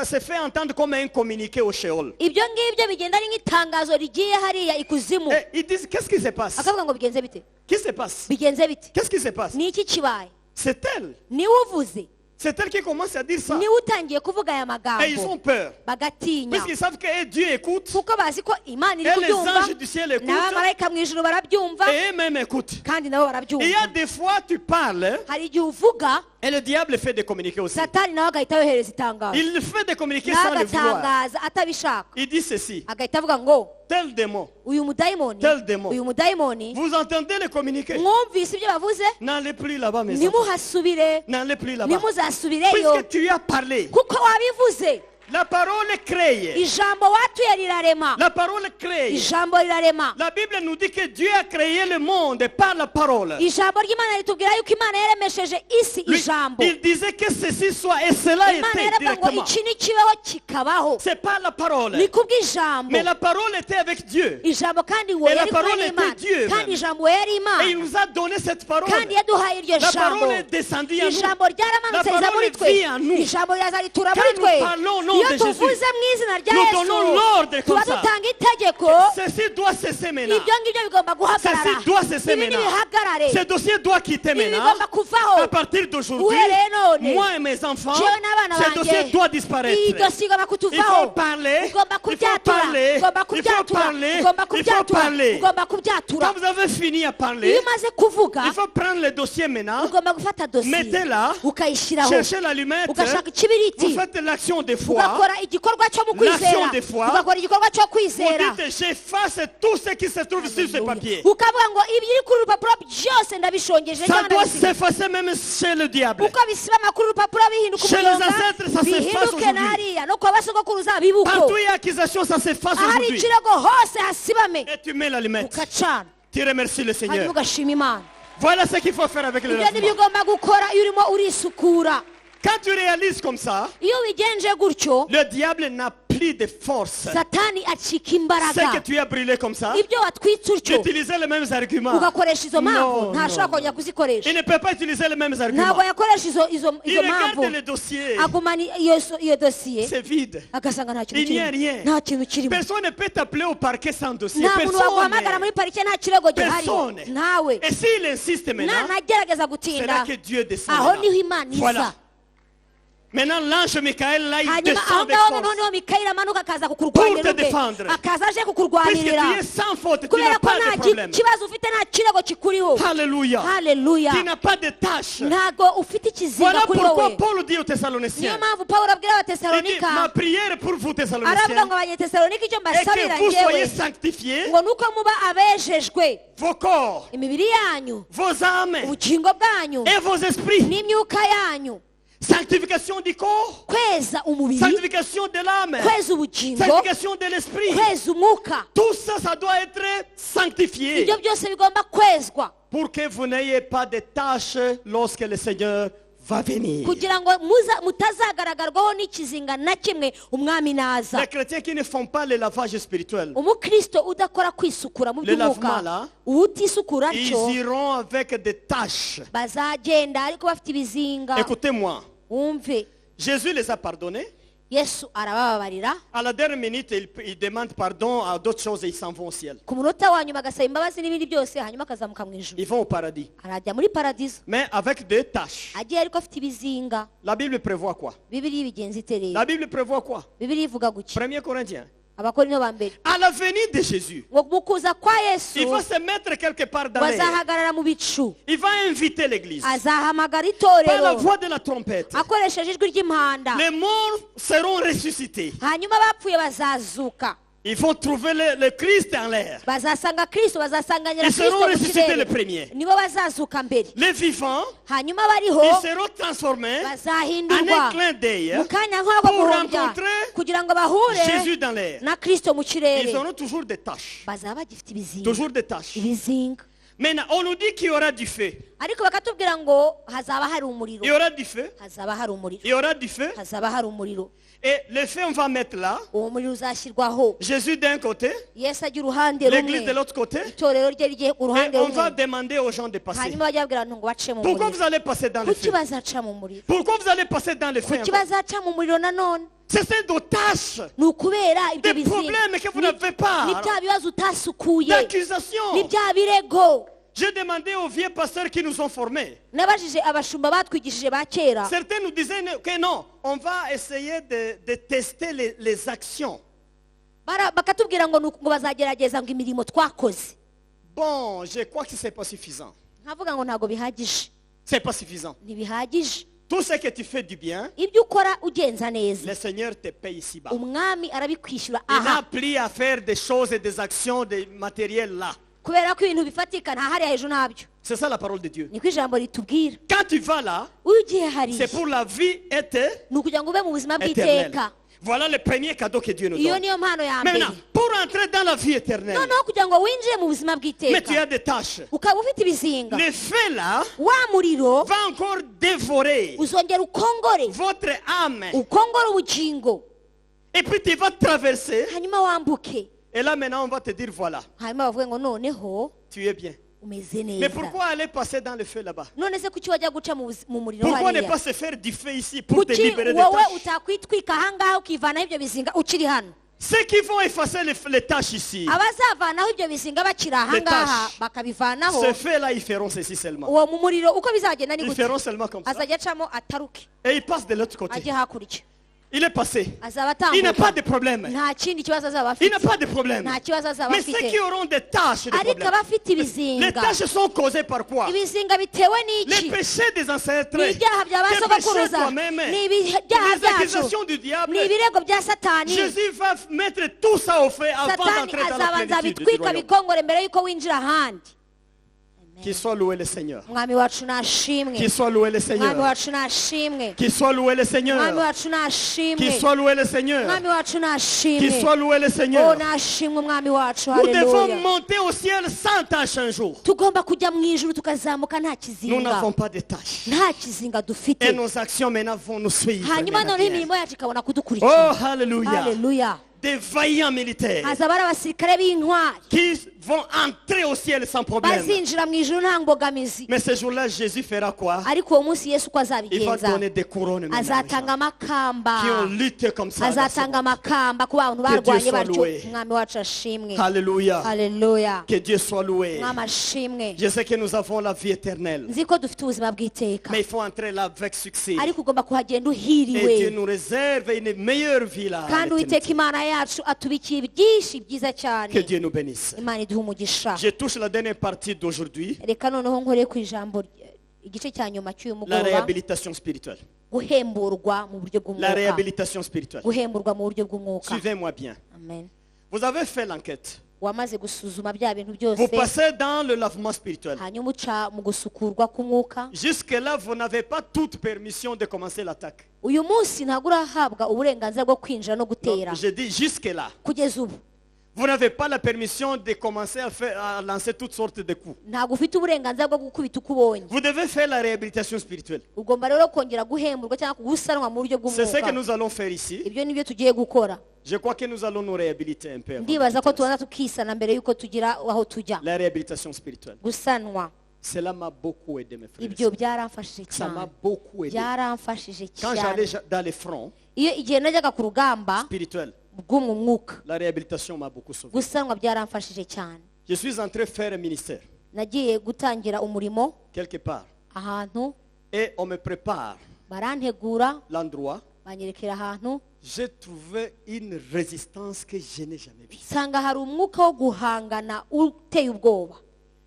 se fait entendre comme un communiqué au Sheol. ibyo ngibyo bigenda ari nk'itangazo rigiye hariya ikuzimu Et ils disent, qu'est-ce qui se passe? akavuga ngo bigenze bite Qu'est-ce qui se passe? bigenze bite Qu'est-ce qui se passe? ni iki kibaye C'est elle. niwe uvuze C'est elle qui commence à dire ça. niwe utangiye kuvuga aya Et ils ont magambo peur. bagatinya Puisqu'ils savent que Dieu écoute. kuko bazi ko imana iri Et les kubyumva anges du ciel écoutent. n'abamarayika mu ijuru barabyumva Et eux-mêmes écoutent. kandi nabo Et il y barabyumva a des fois, tu parles. hari igihe uvuga Et le diable fait des communiqués aussi. satani nawe agahita yohereza itangazo Il fait des communiqués nawe sans le vouloir. agatangaza atabishaka Il dit ceci. agahita avuga ngo Tel démon. uyu mudayimoni Tel démon. uyu mudayimoni Vous entendez les communiqués? mwumvise ibyo bavuze N'allez plus là-bas, mes enfants. ntimuhasubire N'allez plus là-bas. ntimuzasubireyo Puisque tu as parlé. kuko wabivuze La parole crée. ijambo watuye rirarema La parole crée. ijambo rirarema La Bible nous dit que Dieu a créé le monde par la parole. ijambo ry'imana ritubwira yuko imana yaremesheje isi Lui, ijambo il disait que ceci soit et cela imana était yaravuga ngo directement. iki nikibeho kikabaho C'est pas la parole. ni kubw'ijambo Mais la parole était avec Dieu. ijambo kandi uwo Et la yari kumwe parole n'imana était Dieu kandi même. ijambo yari Et il imana nous a donné cette parole. kandi yaduhaye iryo La jambo parole est descendue à nous. ijambo ryaramanutse La riza parole muri twe vit en nous. ijambo riraza ritura Quand muri nous twe parlons au nom iyo de tuvuze Jésus, mu izina rya nous yesu donnons l'ordre tuba comme ça. dutanga itegeko Ceci doit cesser maintenant. ibyo ngibyo bigomba guhagarara Ceci doit cesser ibi maintenant. nibihagarare Ce dossier doit quitter ibi maintenant. bigomba kuvaho À partir d'aujourd'hui, uhereye none moi et mes enfants, jewe n'abana ce dossier banjye doit iyi disparaître. dosiye igomba Il faut kutuvaho parler, ugomba il faut kubyatura parler, ugomba il faut kubyatura parler, ugomba il faut kubyatura parler. ugomba kubyatura Quand vous avez fini à iyo parler, umaze kuvuga il faut prendre le dossier maintenant, ugomba gufata dosiye mettez-la, ukayishyiraho cherchez l'allumette, ugashaka vous ikibiriti faites l'action de foi, ugakora igikorwa cyo mu L'action kwizera de foi. ugakora igikorwa cyo vous kwizera dites j'efface tout ce qui se trouve sur ce papier. ukavuga ngo ibiri kuri urupapuro byose ndabishongeje Ça cyangwa doit ndabisiga. s'effacer même chez le diable. uko bisibama kuri urupapuro bihinduka Chez les umuyonga ancêtres, ça s'efface bihinduke aujourd'hui. n'hariya no kwa basogokuruza bibuko Partout il y a accusation, ça s'efface ahari aujourd'hui. ikirego hose hasibame Et tu mets l'allumette. ukacana Tu remercies le hanyuma Seigneur. ugashima imana Voilà ce qu'il faut faire avec le ibyo nibyo lancement. ugomba gukora iyo urimo urisukura Quand tu réalises comme ça, iyo ubigenje gutyo le diable n'a plus de force. satani acika C'est imbaraga que tu as brûlé comme ça, ibyo watwitse utyo d'utiliser les mêmes arguments. ugakoresha izo mpamvu Non, ntashobora non. kongera kuzikoresha Il ne peut pas utiliser les mêmes arguments. ntabwo yakoresha izo Il mpamvu regarde le dossier. agumana iyo dosiye C'est vide. agasanga nta kintu Il n'y a kirimo rien. nta kintu kirimo Personne ne peut t'appeler au parquet sans dossier. nta muntu waguhamagara Personne. muri parike nta kirego gihari Personne. ntawe Et s'il insiste maintenant, nanagerageza c'est gutinda là que Dieu descend. aho maintenant. niho imana Voilà. iza Maintenant, l'ange Michael, là, il hanyuma aho descend avec ngaho force. noneho mikayeli amanuka akaza Pour kukurwanira te ubwe défendre. akaza aje Puisque kukurwanirira tu es sans faute, tu kubera n'as ko pas nta de problème. kibazo ufite nta kirego kikuriho Alléluia. haleluya Tu n'as pas de tâche. ntago ufite ikizinga Voilà kuri pourquoi wowe Paul dit aux niyo Thessaloniciens, mpamvu pawulo abwira il dit, ma abatesalonika prière pour vous aravuga Thessaloniciens ngo abanyetesalonika icyo est mbasabira que vous soyez ngewe sanctifiés, ngo nuko muba abejejwe vos corps, imibiri yanyu vos âmes ubugingo bwanyu et vos esprits. n'imyuka yanyu Sanctification du corps, kweza umubiri sanctification de l'âme, kweza ubugingo sanctification de l'esprit. kweza umwuka Tout ça, ça doit être sanctifié ibyo byose bigomba kwezwa pour que vous n'ayez pas de tâches lorsque le Seigneur va venir. kugira ngo mutazagaragarwaho n'ikizinga na kimwe umwami naza Les chrétiens qui ne font pas le lavage spirituel, umukristo udakora kwisukura mu Le by'umwuka lavement, là, utisukura ils atyo iront avec des tâches. bazagenda ariko bafite ibizinga Écoutez-moi, wumve Jésus les a pardonnés. yesu arabababarira À la dernière minute, ils demandent pardon à d'autres choses et ils s'en vont au ciel. ku munota wa nyuma agasaba imbabazi n'ibindi byose hanyuma akazamuka mu ijuru Ils vont au paradis. arajya muri paradizo Mais avec des tâches. agiye ariko afite ibizinga La Bible prévoit quoi? bibiri ibigenza itereye La Bible prévoit quoi? bibiri ivuga guki 1 Corinthiens. abakorinto ba mbere À la venue de Jésus, ngo mu kuza kwa yesu il va se mettre quelque part dans l'air. bazahagarara mu bicu Il va inviter l'église. azahamagara Par la itorero voix de la trompette. akoresheje ijwi ry'impanda Les morts seront ressuscités. hanyuma abapfuye bazazuka Ils vont trouver le Christ en l'air. bazasanga kristo bazasanganira Ils seront kristo mu ressuscités kirere les premiers. nibo bazazuka mbere Les vivants, hanyuma bariho ils seront transformés en bazahindurwa un clin d'œil mu kanya nk'ako pour guhumbya rencontrer kugira ngo bahure Jésus dans l'air. na kristo mu Ils kirere auront toujours des tâches. bazaba bagifite ibizinga Toujours des tâches. ibizinga Maintenant, on nous dit qu'il y aura du feu. ariko bakatubwira ngo hazaba hari umuriro Il y aura du feu. hazaba hari umuriro Il y aura du feu. hazaba hari umuriro Et le feu, on va mettre là. uwo muriro uzashyirwaho Jésus d'un côté, yesu ajya uruhande l'église de rumwe l'autre côté. itorero rye rigiye ku Et ruhande on va rumwe demander aux gens de passer. hanyuma bajya babwira abantu ngo bace mu Pourquoi muriro vous allez passer dans le kuki feu? bazaca mu muriro Pourquoi vous allez passer dans le feu? kuki bazaca mu muriro nanone C'est nos tâches, ni ukubera ibyo des bizinga problèmes que vous n'avez ni pas, bya bibazo utasukuye ni d'accusations. bya birego J'ai demandé aux vieux pasteurs qui nous ont formés. nabajije abashumba batwigishije ba kera Certains nous disaient que non, on va essayer de tester les actions. bakatubwira ngo ngo bazagerageza ngo imirimo twakoze Bon, je crois que ce n'est pas suffisant. nkavuga ngo ntabwo bihagije c'est pas suffisant. ntibihagije. Tout ce que tu fais du bien, ibyo ukora ugenza neza le Seigneur te paye ici-bas. umwami arabikwishyura Il a aha, appris à faire des choses et des actions, des matériels là. kubera ko ibintu bifatika nta hariya hejuru ntabyo. C'est ça la parole de Dieu. niko ijambo ritubwira. Quand tu vas là, iyo ugiye hariya c'est pour la vie ni ukugira ngo ube mu buzima éternelle. bw'iteka. Voilà le premier cadeau que Dieu nous iyo donne. niyo mpano ya mbere. Maintenant, pour entrer dans la vie éternelle, noneho kugira ngo winjire mu buzima mais tu bw'iteka as des tâches. ukaba ufite ibizinga, Le feu là wa muriro va encore dévorer uzongera ukongore, votre âme. ukongore ubugingo, Et puis tu vas traverser. hanyuma wambuke. Et là maintenant on va te dire voilà, hanyuma bavuge ngo noneho tu es bien. umeze Mais neza. pourquoi aller passer dans le feu là-bas? none se kuki wajya guca mu muriro Pourquoi ne hariya? pas se faire du feu ici pour te kuki libérer des wowe tâches? utakwitwika ahangaha ukivanaho ibyo bizinga ukiri hano? Ceux qui vont effacer les tâches ici, abazavanaho ibyo bizinga bakiri ahangaha tâches. bakabivanaho, ce feu là ils feront ceci seulement. uwo mu muriro uko bizagenda ni Ils gute? feront seulement comme ça. azajya acamo ataruke Et ils passent de l'autre côté. ajye hakurya, Il est passé. azaba Il n'a pas atambuka, de problème. nta kindi kibazo azaba Il n'a afite, pas de problème. nta kibazo azaba Mais ceux afite. qui auront des tâches, des ariko problèmes, abafite les ibizinga, tâches sont causées par quoi? ibizinga bitewe Les n'iki? péchés des ancêtres, ni ibyaha bya ba tes péchés sogokuruza, toi-même, ni ibyaha les byacu, accusations du diable. ni ibirego bya satani. Jésus va mettre tout ça au feu avant satani d'entrer dans la azabanza plénitude du bitwika royaume. bikongore mbere yuko winjira ahandi. Qu'il soit loué le Seigneur. umwami wacu nashimwe, Qu'il soit loué le umwami Seigneur. wacu nashimwe, Qu'il soit loué le umwami Seigneur. wacu Qu'il nashimwe, soit loué le Seigneur. umwami wacu Qu'il nashimwe. soit loué le Oh, Seigneur. nashimwe umwami wacu. Nous devons Haleluya. monter au ciel sans tâche un jour. tugomba kujya mu ijuru tukazamuka nta Nous kizinga, n'avons pas de tâches. nta kizinga dufite, Et nos actions maintenant vont nous suivre. hanyuma maintenant noneho bien. imirimo yacu ikabona Oh, kudukurikira. hallelujah. Haleluya. Des vaillants militaires hazaba ari abasirikare b'intwari qui vont entrer au ciel sans problème. bazinjira mu ijuru nta mbogamizi. Mais ce jour-là, Jésus fera quoi? ariko uwo munsi yesu uko Il va azabigenza, donner des couronnes maintenant aux azatanga gens amakamba, qui ont lutté comme ça. dans ce azatanga monde. amakamba ku bantu Que Dieu barwanye soit batyo. loué. umwami wacu ashimwe. Alléluia. Haleluya. Que Dieu soit loué. umwami ashimwe. Je sais que nous avons la vie éternelle. nzi ko dufite ubuzima bw'iteka, Mais il faut entrer là avec succès. ariko ugomba kuhagenda Et Dieu uhiriwe, nous réserve une meilleure vie là. à kandi uwiteka l'éternité. imana yacu atubikiye byinshi byiza Que cyane. Dieu nous bénisse. imana iduha umugisha. Je touche la dernière partie d'aujourd'hui, reka noneho nkore ku ijambo igice cya nyuma cy'uyu la mugoroba, réhabilitation spirituelle. guhemburwa mu buryo La bw'umwuka, réhabilitation spirituelle. guhemburwa mu buryo bw'umwuka. Suivez-moi bien. amen. Vous avez fait l'enquête. wamaze gusuzuma bya bintu Vous byose, passez dans le lavement spirituel. hanyuma uca mu gusukurwa k'umwuka. Jusque-là, vous n'avez pas toute permission de commencer l'attaque. uyu munsi ntabwo urahabwa uburenganzira bwo kwinjira no gutera. Non, je dis jusque-là. kugeza ubu Vous n'avez pas la permission de commencer à lancer toutes sortes de coups. ntabwo ufite uburenganzira bwo gukubita uko ubonye. Vous devez faire la réhabilitation spirituelle. ugomba rero kongera guhemburwa cyangwa gusanwa mu buryo C'est ce que bw'umwuka. nous allons faire ici. ibyo nibyo tugiye gukora. Je crois que nous allons nous réhabiliter un peu. avant ndibaza ko de commencer. tubanza tukisana mbere y'uko tugira aho tujya. La réhabilitation spirituelle. gusanwa Cela m'a beaucoup aidé, mes frères. et ibyo sœurs. byaramfashije Ça m'a cyane, beaucoup aidé. byaramfashije Quand cyane. j'allais dans les fronts iyo igihe najyaga ku rugamba spirituels, bwo mu mwuka, la réhabilitation m'a beaucoup sauvé. gusanwa byaramfashije cyane. Je suis entré faire un ministère, nagiye gutangira umurimo quelque part. ahantu, Et on me prépare barantegura l'endroit. banyerekera ahantu, J'ai trouvé une résistance que je n'ai jamais vue. nsanga hari umwuka wo guhangana uteye ubwoba.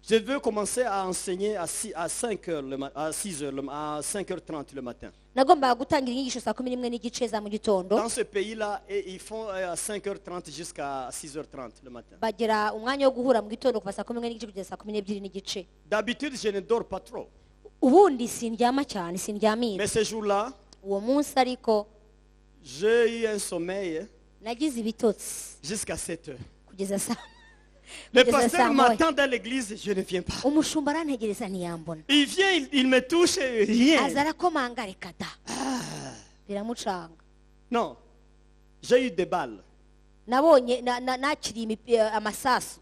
Je veux commencer à enseigner à 5h à 6h, à 5h30 le matin. nagombaga gutangira inyigisho saa 11 n'igice za mu gitondo. Dans ce pays-là, ils font à 5h30 jusqu'à 6h30 le matin. bagira umwanya wo guhura mu gitondo kuva saa 11 n'igice kugeza saa 12 n'igice. D'habitude, je ne dors pas trop. ubundi sindyama cyane, sindyamira. Mais ce jour-là, uwo munsi ariko j'ai eu un sommeil nagize ibitotsi jusqu'à 7h. kugeza saa Le kugeza pasteur saa moya. m'attend dans l'église, je ne viens pas. umushumba arantegereza ntiyambona, Il vient, il me touche, rien. aza arakomanga reka da, biramucanga. Non, j'ai eu des balles. nabonye nakiriye amasasu.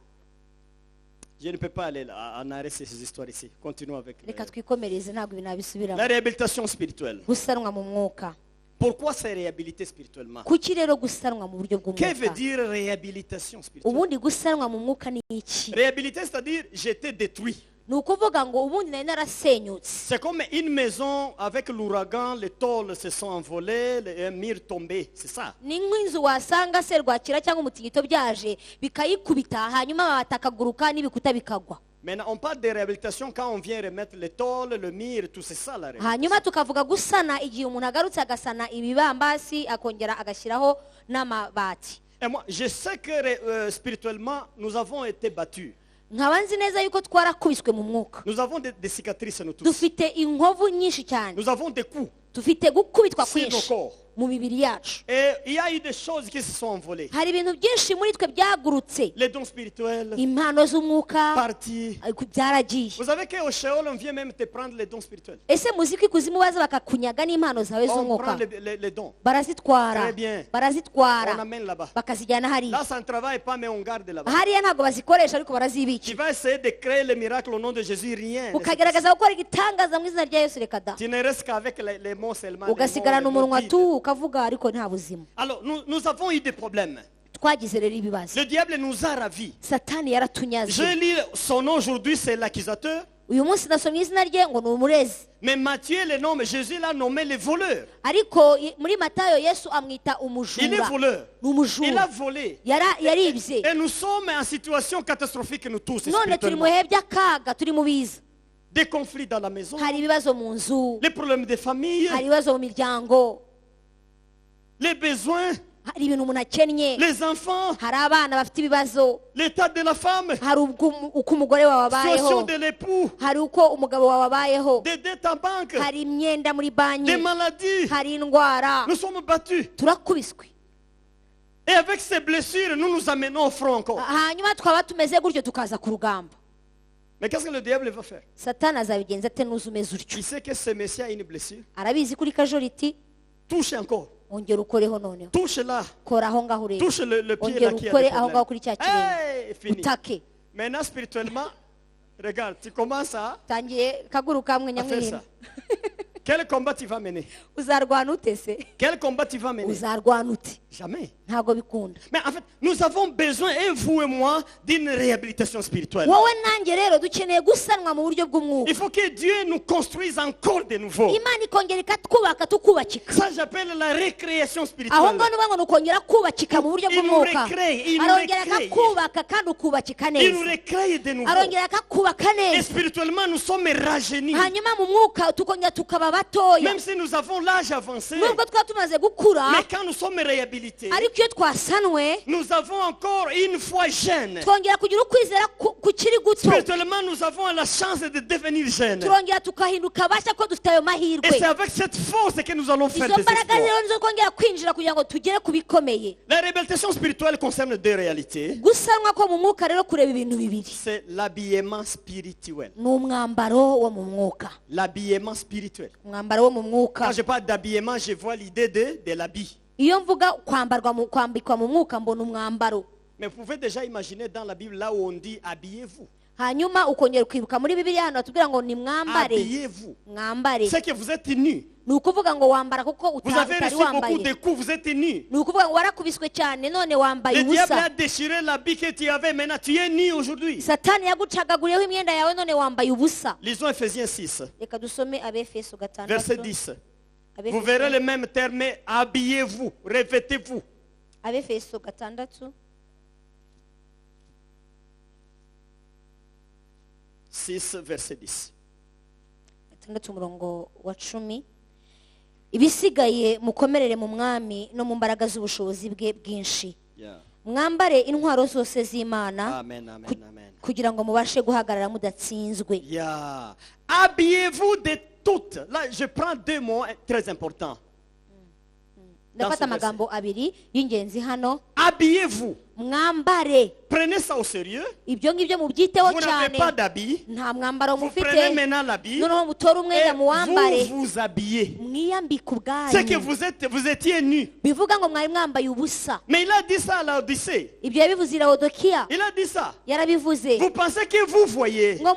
Je ne peux pas aller là, en arrêter ces histoires ici. Continuons avec reka twikomereze, ntabwo ibi nabisubiramo. la réhabilitation spirituelle. gusanwa mu mwuka. Pourquoi c'est réhabilité spirituellement? kuki rero gusanwa mu buryo Que veut bw'umwuka? dire réhabilitation spirituelle? ubundi gusanwa mu mwuka ni iki? Réhabilité, c'est-à-dire j'étais détruit. ni ukuvuga ngo ubundi nari narasenyutse. C'est comme une maison avec l'ouragan, les tôles se sont envolées, un mur tombé, c'est ça. ni nk'inzu wasanga serwakira cyangwa umutingito byaje bikayikubita, hanyuma amabati akaguruka n'ibikuta bikagwa. Maintenant, on parle de réhabilitation quand on vient remettre les tôles, le mur, tout c'est ça la réhabilitation. hanyuma tukavuga gusana igihe umuntu agarutse agasana ibibambasi akongera agashyiraho n'amabati. Et moi, je sais que spirituellement, nous avons été battus. nkaba nzi neza yuko twarakubiswe mu mwuka, Nous avons des cicatrices, nous tous. dufite inkovu nyinshi cyane, Nous avons des coups dufite gukubitwa sur nos kwinshi corps. mu mibiri yacu. Et il y a eu des choses qui se sont envolées. hari ibintu byinshi muri twe byagurutse, Les dons spirituels, impano z'umwuka partis. byaragiye. Vous savez qu'au Sheol, on vient même te prendre les dons spirituels. ese muzi ko ikuzimu baza bakakunyaga n'impano zawe On z'umwuka, prend les dons. barazitwara Très bien. barazitwara On amène là-bas. bakazijyana hariya. Là, ça ne travaille pas, mais on garde là-bas. hariya ntabwo bazikoresha ariko Tu barazibikira. vas essayer de créer le miracle au nom de Jésus, rien. ukagerageza gukora igitangaza mu izina rya Yesu, reka da, Tu ne restes qu'avec les mots seulement. les mots, ugasigarana les mots umunwa vides. tu ukavuga ariko nta buzima. Alors, nous avons eu des problèmes. twagize rero ibibazo, Le diable nous a ravis. satani yaratunyaze. Je lis son nom aujourd'hui, c'est l'accusateur. uyu munsi nasomye izina rye ngo ni umurezi, Mais Matthieu le nomme, Jésus l'a nommé le voleur. ariko muri Matayo Yesu amwita Il est umujura. voleur. ni Il a umujura, volé. yaribye. Et nous sommes en situation catastrophique, nous tous, none turi mu spirituellement. bihe by'akaga, turi mu biza, Des conflits dans la maison, hari ibibazo mu nzu, les problèmes de famille, hari ibibazo mu miryango, les besoins, hari ibintu umuntu akennye, les enfants, hari abana bafite ibibazo, l'état de la femme, hari uko umugore wawe situation abayeho, de l'époux, hari uko umugabo wawe abayeho, des dettes en banque, hari imyenda muri des banki, maladies. hari indwara. Nous sommes battus. turakubiswe. Et avec ces blessures, nous nous amenons au front encore. hanyuma twaba tumeze gutyo tukaza ku rugamba. Mais qu'est-ce que le diable va faire? satani azabigenza ate nuza umeze utyo? Il sait que ce Messie a une blessure. arabizi kuri kajoriti, Touche encore. ongera ukoreho noneho, Touche là. kora aho ngaho urebe, Touche le pied ongera là qui a ukore des aho ngaho problèmes. kuri cya kirenge, Hey, fini. utake. Maintenant, spirituellement, regarde, tu commences à tangiye kaguru kamwe faire nyamwihina. ça. Quel combat tu vas mener? uzarwana ute se? Quel combat tu vas mener? uzarwana ute? Jamais. ntabwo bikunda. Mais en fait, nous avons besoin, et vous et moi, d'une réhabilitation spirituelle. wowe nanjye rero dukeneye gusanwa mu buryo bw'umwuka. Il faut que Dieu nous construise encore de nouveau. imana ikongera ikatwubaka tukubakika. Ça, j'appelle la récréation aho spirituelle. ngaho ni ngo ni ukongera kubakika mu buryo Il nous bw'umwuka. recrée, il nous arongera recrée. akakubaka kandi ukubakika Il nous neza. recrée de nouveau. arongera akakubaka Et neza. spirituellement, nous sommes rajeunis. hanyuma mu mwuka tukongera tukaba batoya. Même si nous avons l'âge avancé. nubwo twaba tumaze gukura, Mais quand nous sommes réhabilités, ariko iyo twasanwe nous avons encore une foi jeune. twongera kugira ukwizera kukiri guto. Spirituellement, nous avons la chance de devenir jeunes. turongera tukahinduka bashya ko dufite ayo Et mahirwe. c'est avec cette force que nous allons faire izo des mbaraga exploits. rero nizo twongera kwinjira kugira ngo tugere ku bikomeye. La réhabilitation spirituelle concerne deux réalités. gusanwa ko mu mwuka rero kureba ibintu bibiri. C'est l'habillement spirituel. ni umwambaro wo mu mwuka. L'habillement spirituel. umwambaro wo mu mwuka. Quand je parle d'habillement, je vois l'idée de l'habit. iyo mvuga kwambikwa mu mwuka mbona umwambaro. Mais vous pouvez déjà imaginer dans la Bible là où on dit habillez-vous. hanyuma ukongera ukibuka muri bibiliya hano batubwira ngo ni mwambare. Habillez-vous. mwambare C'est que vous êtes nus. ni ukuvuga ngo wambara kuko Vous avez utari reçu beaucoup de wambaye. coups, vous êtes nus. ni ukuvuga ngo warakubiswe cyane none wambaye Le diable ubusa. a déchiré l'habit que tu avais, maintenant tu es nu aujourd'hui. satani yagucagaguriyeho imyenda yawe none wambaye ubusa. Lisons Ephésiens 6, reka dusome abefeso verset 6. 10. Vous verrez le même terme, mais habillez-vous, revêtez-vous. abefeso 6. 6, verset 10. 6 umurongo wa 10. ibisigaye mukomerere mu mwami no mu mbaraga z'ubushobozi bwe bwinshi. Yeah. mwambare intwaro zose z'imana Amen, amen, amen. kugira ngo mubashe guhagarara mudatsinzwe. Yeah. Habillez-vous de toutes. Là, je prends deux mots très importants. ndafata amagambo abiri y'ingenzi hano. Habillez-vous. mwambare. Prenez ça au sérieux. ibyo ngibyo mubyiteho Vous n'avez cyane. pas d'habit. nta mwambaro Vous mufite. prenez maintenant l'habit. noneho mutore umwenda Et muwambare. vous vous habillez. mwiyambike C'est que ubwanyu. vous étiez nus. bivuga ngo mwari mwambaye ubusa. Mais il a dit ça à l'Odyssée. ibyo yabivuze i Laodikiya. Il a dit ça. yarabivuze. Vous pensez que vous voyez. ngo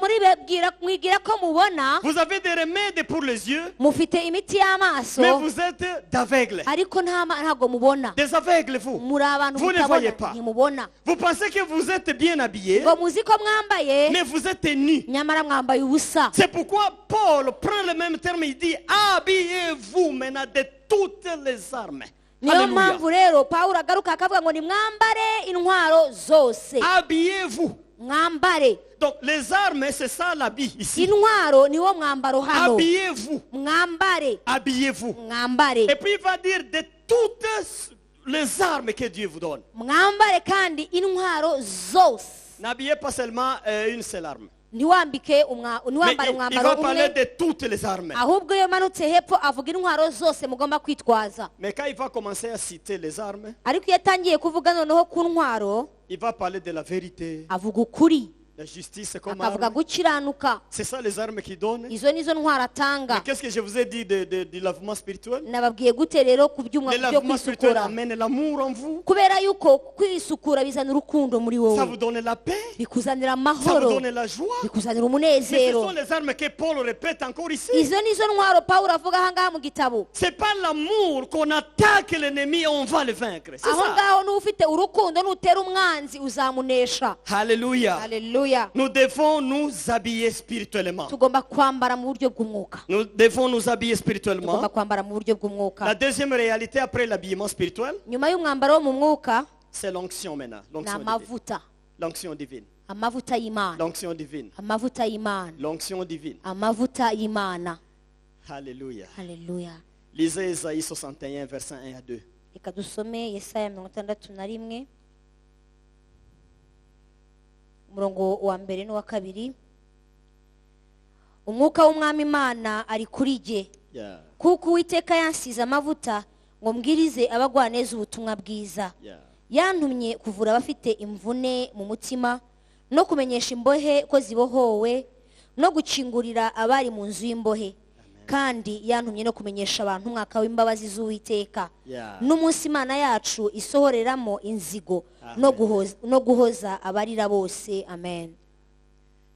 mwigira ko mubona. Vous avez des remèdes pour les yeux. mufite imiti y'amaso. Mais vous êtes d'aveugles. ariko ntabwo mubona. Des aveugles, vous. muri abantu Vous ne voyez mutabona. pas. ntimubona. Vous pensez que vous êtes bien habillés. ngo muzi ko mwambaye. Mais vous êtes nus. nyamara mwambaye ubusa. C'est pourquoi Paul prend le même terme. Il dit habillez-vous maintenant de toutes les armes. niyo Alléluia. mpamvu rero pawulo agaruka akavuga ngo ni mwambare intwaro zose. Habillez-vous. mwambare. Donc les armes, c'est ça l'habit ici. Intwaro niwo mwambaro hano. Habillez-vous. Mwambare. Habillez-vous. Mwambare. Et puis il va dire de toutes les armes que Dieu vous donne. Mwambare kandi intwaro zose. N'habillez pas seulement une seule arme. Ntiwambike Mais ntiwambare il va umwambaro parler umwe, de toutes les armes. ahubwo iyo manutse hepfo avuga intwaro zose mugomba kwitwaza. Mais quand il va commencer à citer les armes, Ariko iyo atangiye kuvuga noneho ku ntwaro, il va parler de la vérité, avuga ukuri, la justice comme akavuga arme. gukiranuka. C'est ça les armes qu'il donne. Izo nizo ntwaro Mais atanga. qu'est-ce que je vous ai dit du lavement spirituel? Nababwiye gute rero ku byuma Le byo lavement spirituel kwisukura? amène l'amour en vous. Kubera yuko kwisukura bizana urukundo muri Ça wowe, vous donne la paix. bikuzanira Ça vous amahoro, donne la joie. bikuzanira Mais ce sont umunezero. les armes que Paul répète encore ici. Izo nizo ntwaro Pawulo avuga aha ngaha mu gitabo. C'est pas l'amour qu'on attaque l'ennemi et on va le vaincre. C'est Aho ça. ngaho n'ufite urukundo nutera umwanzi uzamunesha. Alléluia. Haleluya. Nous devons nous habiller spirituellement. Tugomba kwambara mu buryo bw'umwuka. Nous devons nous habiller Tugomba spirituellement. kwambara mu buryo La bw'umwuka. deuxième réalité après l'habillement spirituel, Nyuma y'umwambaro wo mu mwuka c'est l'onction maintenant. ni L'onction divine. amavuta. L'onction divine. Amavuta y'Imana. L'onction divine. Amavuta y'Imana. L'onction divine. Amavuta y'Imana. Alléluia. Haleluya. Lisez Isaïe 61, versets 1 à 2. Reka dusome Yesaya 61, umurongo wa mbere n'uwa kabiri. Umwuka w'Umwami Imana ari kuri jye, Yeah. kuko Uwiteka yansize amavuta ngo mbwirize abagwaneza ubutumwa bwiza. Yeah. Yantumye kuvura abafite imvune mu mutima, no kumenyesha imbohe ko zibohowe, no gukingurira abari mu nzu y'imbohe. Kandi yantumye no kumenyesha abantu umwaka w'imbabazi z'Uwiteka, Yeah. n'umunsi Imana yacu isohoreramo inzigo, no guhoza abarira bose. Amen.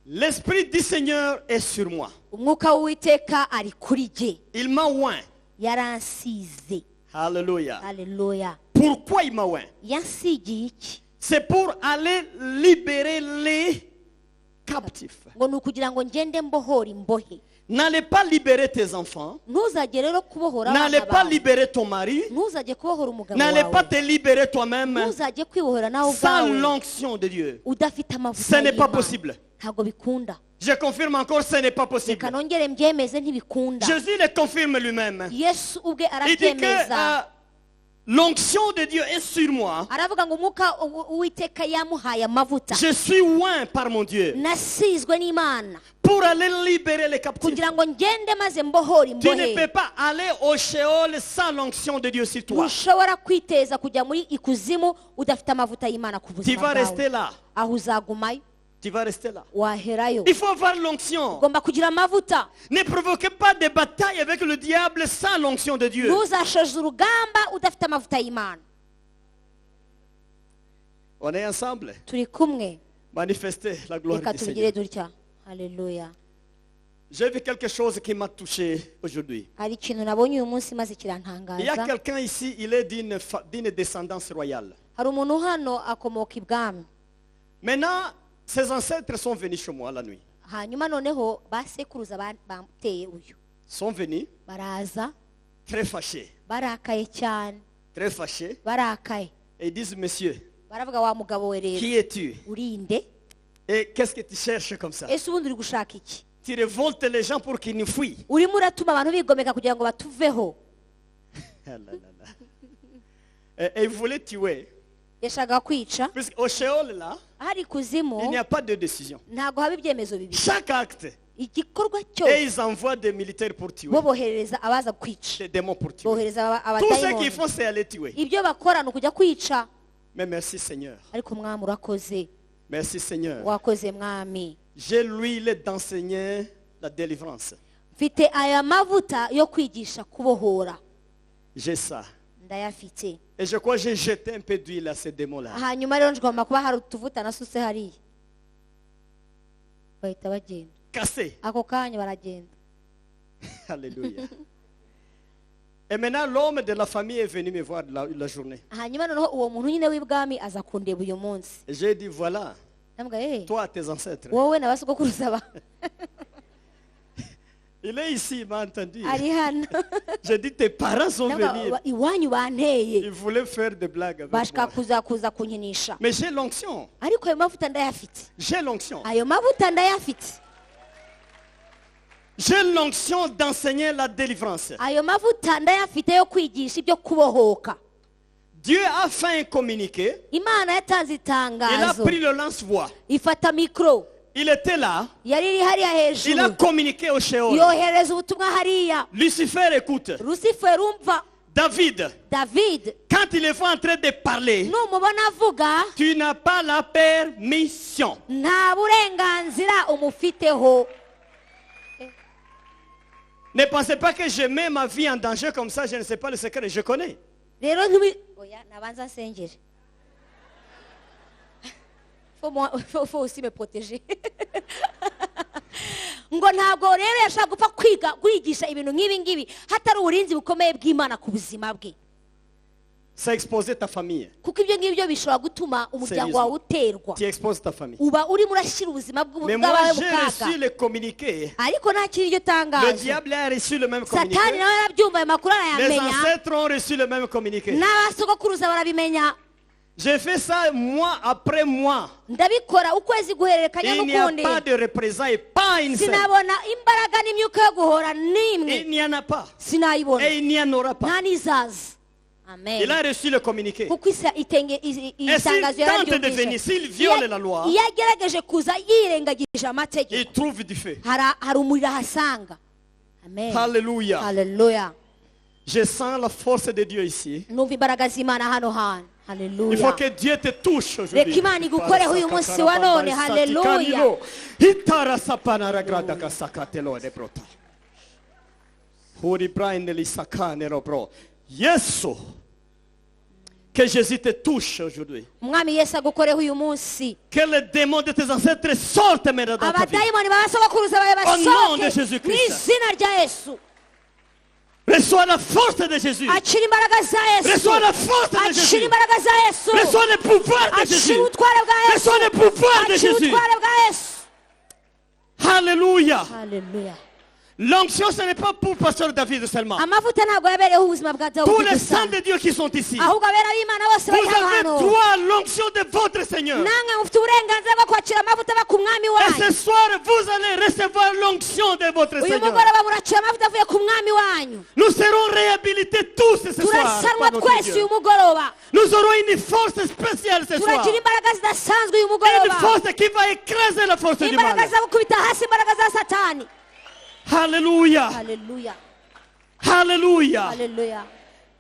L'Esprit du Seigneur est sur moi. Umwuka w'Uwiteka ari kuri jye, Il m'a oint. yaransize. Alléluia. Haleluya. Pourquoi il m'a oint? Yansigiye iki? C'est pour aller libérer les captifs. Ngo ni ukugira ngo ngende mbohora imbohe. N'allez pas libérer tes enfants. Ntuzajye rero kubohora N'allez abana pas bawe. libérer ton mari. Ntuzajye kubohora umugabo N'allez pas wawe. te libérer toi-même Ntuzajye kwibohora nawe sans ubwawe l'onction de Dieu. udafite Ce amavuta n'est pas y'Imana. possible. Ntabwo bikunda. Je confirme encore, ce n'est pas possible. Reka nongere mbyemeze ntibikunda. Jésus le confirme lui-même. Yesu ubwe Il dit que arabyemeza. l'onction de Dieu est sur moi. Aravuga ngo umwuka Uwiteka yamuhaye amavuta. Je suis oint par mon Dieu Nasizwe n'Imana pour aller libérer les captifs. kugira ngo ngende maze mbohora Tu ne imbohe. peux pas aller au Sheol sans l'onction de Dieu sur toi. Ntushobora kwiteza kujya muri ikuzimu udafite amavuta y'Imana ku Tu buzima vas rester bwawe. là. Aho uzagumayo, Tu vas rester là. waherayo. Il faut avoir l'onction. Ugomba kugira amavuta. Ne provoquez pas de bataille avec le diable sans l'onction de Dieu. Ntuzashoje urugamba udafite amavuta y'Imana. On est ensemble. Turi kumwe. Manifestez la gloire Reka du tubigire Seigneur. dutya. Haleluya. J'ai vu quelque chose qui m'a touché aujourd'hui. Hari ikintu nabonye uyu munsi maze Il y a kirantangaza. quelqu'un ici, il est d'une descendance royale. Hari umuntu hano akomoka ibwami. Maintenant, ses ancêtres sont venus chez moi la nuit. Hanyuma noneho basekuruza bateye uyu. Sont venus Baraza très fâchés. barakaye cyane. Très fâchés. Barakaye. Et ils disent, monsieur, Baravuga wa mugabo we rero. qui es-tu? Urinde? Et qu'est-ce que tu cherches comme ça? Ese ubundi uri gushaka iki? Tu révoltes les gens pour qu'ils nous fuient. Urimo uratuma abantu bigomeka kugira ngo batuveho. Ah là là là. Et ils voulaient tuer. Yashakaga kwica. Puisqu'au Sheol, là, Hari il kuzimu n'y a pas de décision. ntago haba ibyemezo bibiri. Chaque acte. Igikorwa Et cyose ils envoient des militaires pour tuer. bo bohereza abaza kwica. Des démons pour tuer. Bohereza Tout ce qu'ils abadayimoni. font, c'est aller tuer. Ibyo bakora ni ukujya kwica. Mais merci Seigneur. Ariko mwami urakoze. Merci Seigneur. Wakoze mwami. J'ai l'huile d'enseigner la délivrance. Mfite aya mavuta yo kwigisha kubohora. J'ai ça. Ndayafite. Et je crois que j'ai jeté un peu d'huile à ces démons-là. Hanyuma rero ngomba kuba hari utuvuta nasutse hariya. Bahita bagenda. Cassé. Ako kanya baragenda. Alléluia. Et maintenant, l'homme de la famille est venu me voir la journée. Hanyuma noneho uwo muntu nyine w'ibwami aza kundeba uyu munsi. Et j'ai dit, voilà, Ndambwira toi, tes ancêtres, wowe na basogokuruza ba. Il est ici, il m'a entendu. ari hano J'ai dit, tes parents sont venus. iwanyu banteye Ils voulaient faire des blagues avec bashaka moi. kuza kunkinisha Mais j'ai l'onction. ariko ayo mavuta ndayafite J'ai l'onction. ayo mavuta ndayafite J'ai l'onction d'enseigner la délivrance. ayo mavuta ndayafite yo kwigisha ibyo kubohoka. Dieu a fait un communiqué. Imana yatanze Il a itangazo pris le lance-voix. ifata mikoro Il était là. yari iri hariya Il a hejuru communiqué au Sheol. yohereza ubutumwa hariya. Lucifer écoute. Lucifer umva David, David quand il est en train de parler, numubona avuga tu n'as pas la permission. nta burenganzira umufiteho. Ne pensez pas que je mets ma vie en danger comme ça, je ne sais pas le secret, je connais. Rero oya nabanza nsengere faut aussi me protéger. Ngo ntabwo rero yashaka gupfa kwigisha ibintu nk'ibi ngibi hatari uburinzi bukomeye bw'Imana ku buzima bwe, Ça expose ta famille. kuko ibyo ngibyo bishobora gutuma umuryango wawe uterwa, Tu exposes ta famille. uba urimo urashyira ubuzima Mais moi, bwawe mu j'ai reçu kaga. le communiqué. Ariko nta kindi iryo Le tangazo diable a reçu le même satani communiqué. nawe arabyumva ayo makuru Les arayamenya, ancêtres ont reçu le même communiqué. n'abasogokuruza barabimenya. J'ai fait ça mois après mois. Ndabikora ukwezi guhererekanya Il n'y a n'ukundi, pas de représailles, pas une seule. sinabona imbaraga n'imyuka yo guhora n'imwe, Il n'y en a pas. sinayibona Et il n'y en aura pas. nta n'izaza. Il a Amen. reçu le communiqué. Kuko Et s'il itangazo tente de venir, s'il viole la loi, iyo agerageje kuza yirengagije amategeko, il trouve du feu. hari umuriro ahasanga. Amen. Alléluia. Haleluya. Je sens la force de Dieu ici. Numva imbaraga z'Imana hano hantu. Il faut Haleluya. que Dieu te touche Reka aujourd'hui. Imana igukoreho uyu munsi wa none. Haleluya. Hitara sapana grada kasakatelo de brota. Huri brain li sakane ro bro. Yesu. Que Jésus te touche aujourd'hui. Umwami Yesu agukoreho uyu munsi. Que les démons de tes ancêtres sortent maintenant dans ta vie. Abadayimoni b'abasogokuruza bawe Au nom de basohoke Jésus mu Christ. izina rya Yesu. Reçois la force de Jésus. Akira imbaraga za Yesu. Reçois la force de Akira Jésus. imbaraga za Yesu. Reçois le pouvoir de Jésus. Akira ubutware bwa Yesu. Reçois le pouvoir de Akira Jésus. ubutware bwa Yesu. Alléluia. Haleluya. L'onction, ce n'est pas pour pasteur David seulement. Amavuta ntabwo yabereyeho ubuzima bwa Tous Dawudi les gusa, saints de Dieu qui sont ici. ahubwo abera b'Imana bose Vous bari avez hano. droit à l'onction de votre Seigneur. Namwe mufite uburenganzira bwo kwakira amavuta ava ku mwami Et wanyu. ce soir, vous allez recevoir l'onction de votre Uyu Seigneur. mugoroba murakira amavuta avuye ku mwami wanyu. Nous serons réhabilités tous ce soir. Turasanwa par notre twese Dieu. uyu mugoroba. Nous aurons une force spéciale ce soir. Turagira imbaraga zidasanzwe uyu Une mugoroba. force qui va écraser la force du mal. Imbaraga zo gukubita hasi imbaraga za Satani. Alléluia. Haleluya. Alléluia. Haleluya.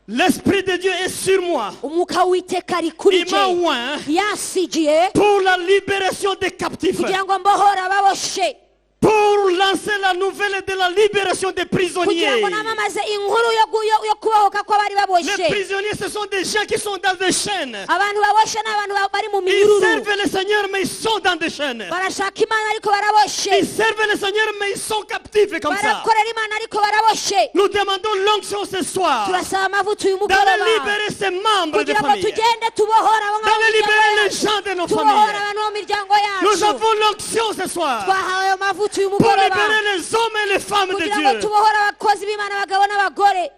L'Esprit de Dieu est sur moi. Umwuka w'Iteka ari kuri Il m'a je. oint Yansigiye pour la libération des captifs. kugira ngo mbohore ababoshe. Pour lancer la nouvelle de la libération des Kugira prisonniers. ngo namamaze inkuru yo kubohoka kw'abari Les baboshe. prisonniers, ce sont des gens qui sont dans des chaînes. Abantu baboshe n'abantu bari mu Ils minyururu. servent le Seigneur, mais ils sont dans des chaînes. Barashaka Imana ariko baraboshe. Ils servent le Seigneur, mais ils sont captifs comme ça. Barakorera Imana ariko baraboshe. Nous demandons l'onction ce soir. Turasaba amavuta uyu D'aller mugoroba libérer ces membres de kugira ngo famille. tugende tubohora abo ngabo D'aller mu libérer miryango les yacu. gens de nos Tubohora familles. abantu bo mu miryango Nous yacu. avons l'onction ce soir. Twahawe ayo mavuta uyu Pour mugoroba libérer les hommes et les femmes de kugira ngo Dieu. tubohore abakozi b'Imana abagabo n'abagore.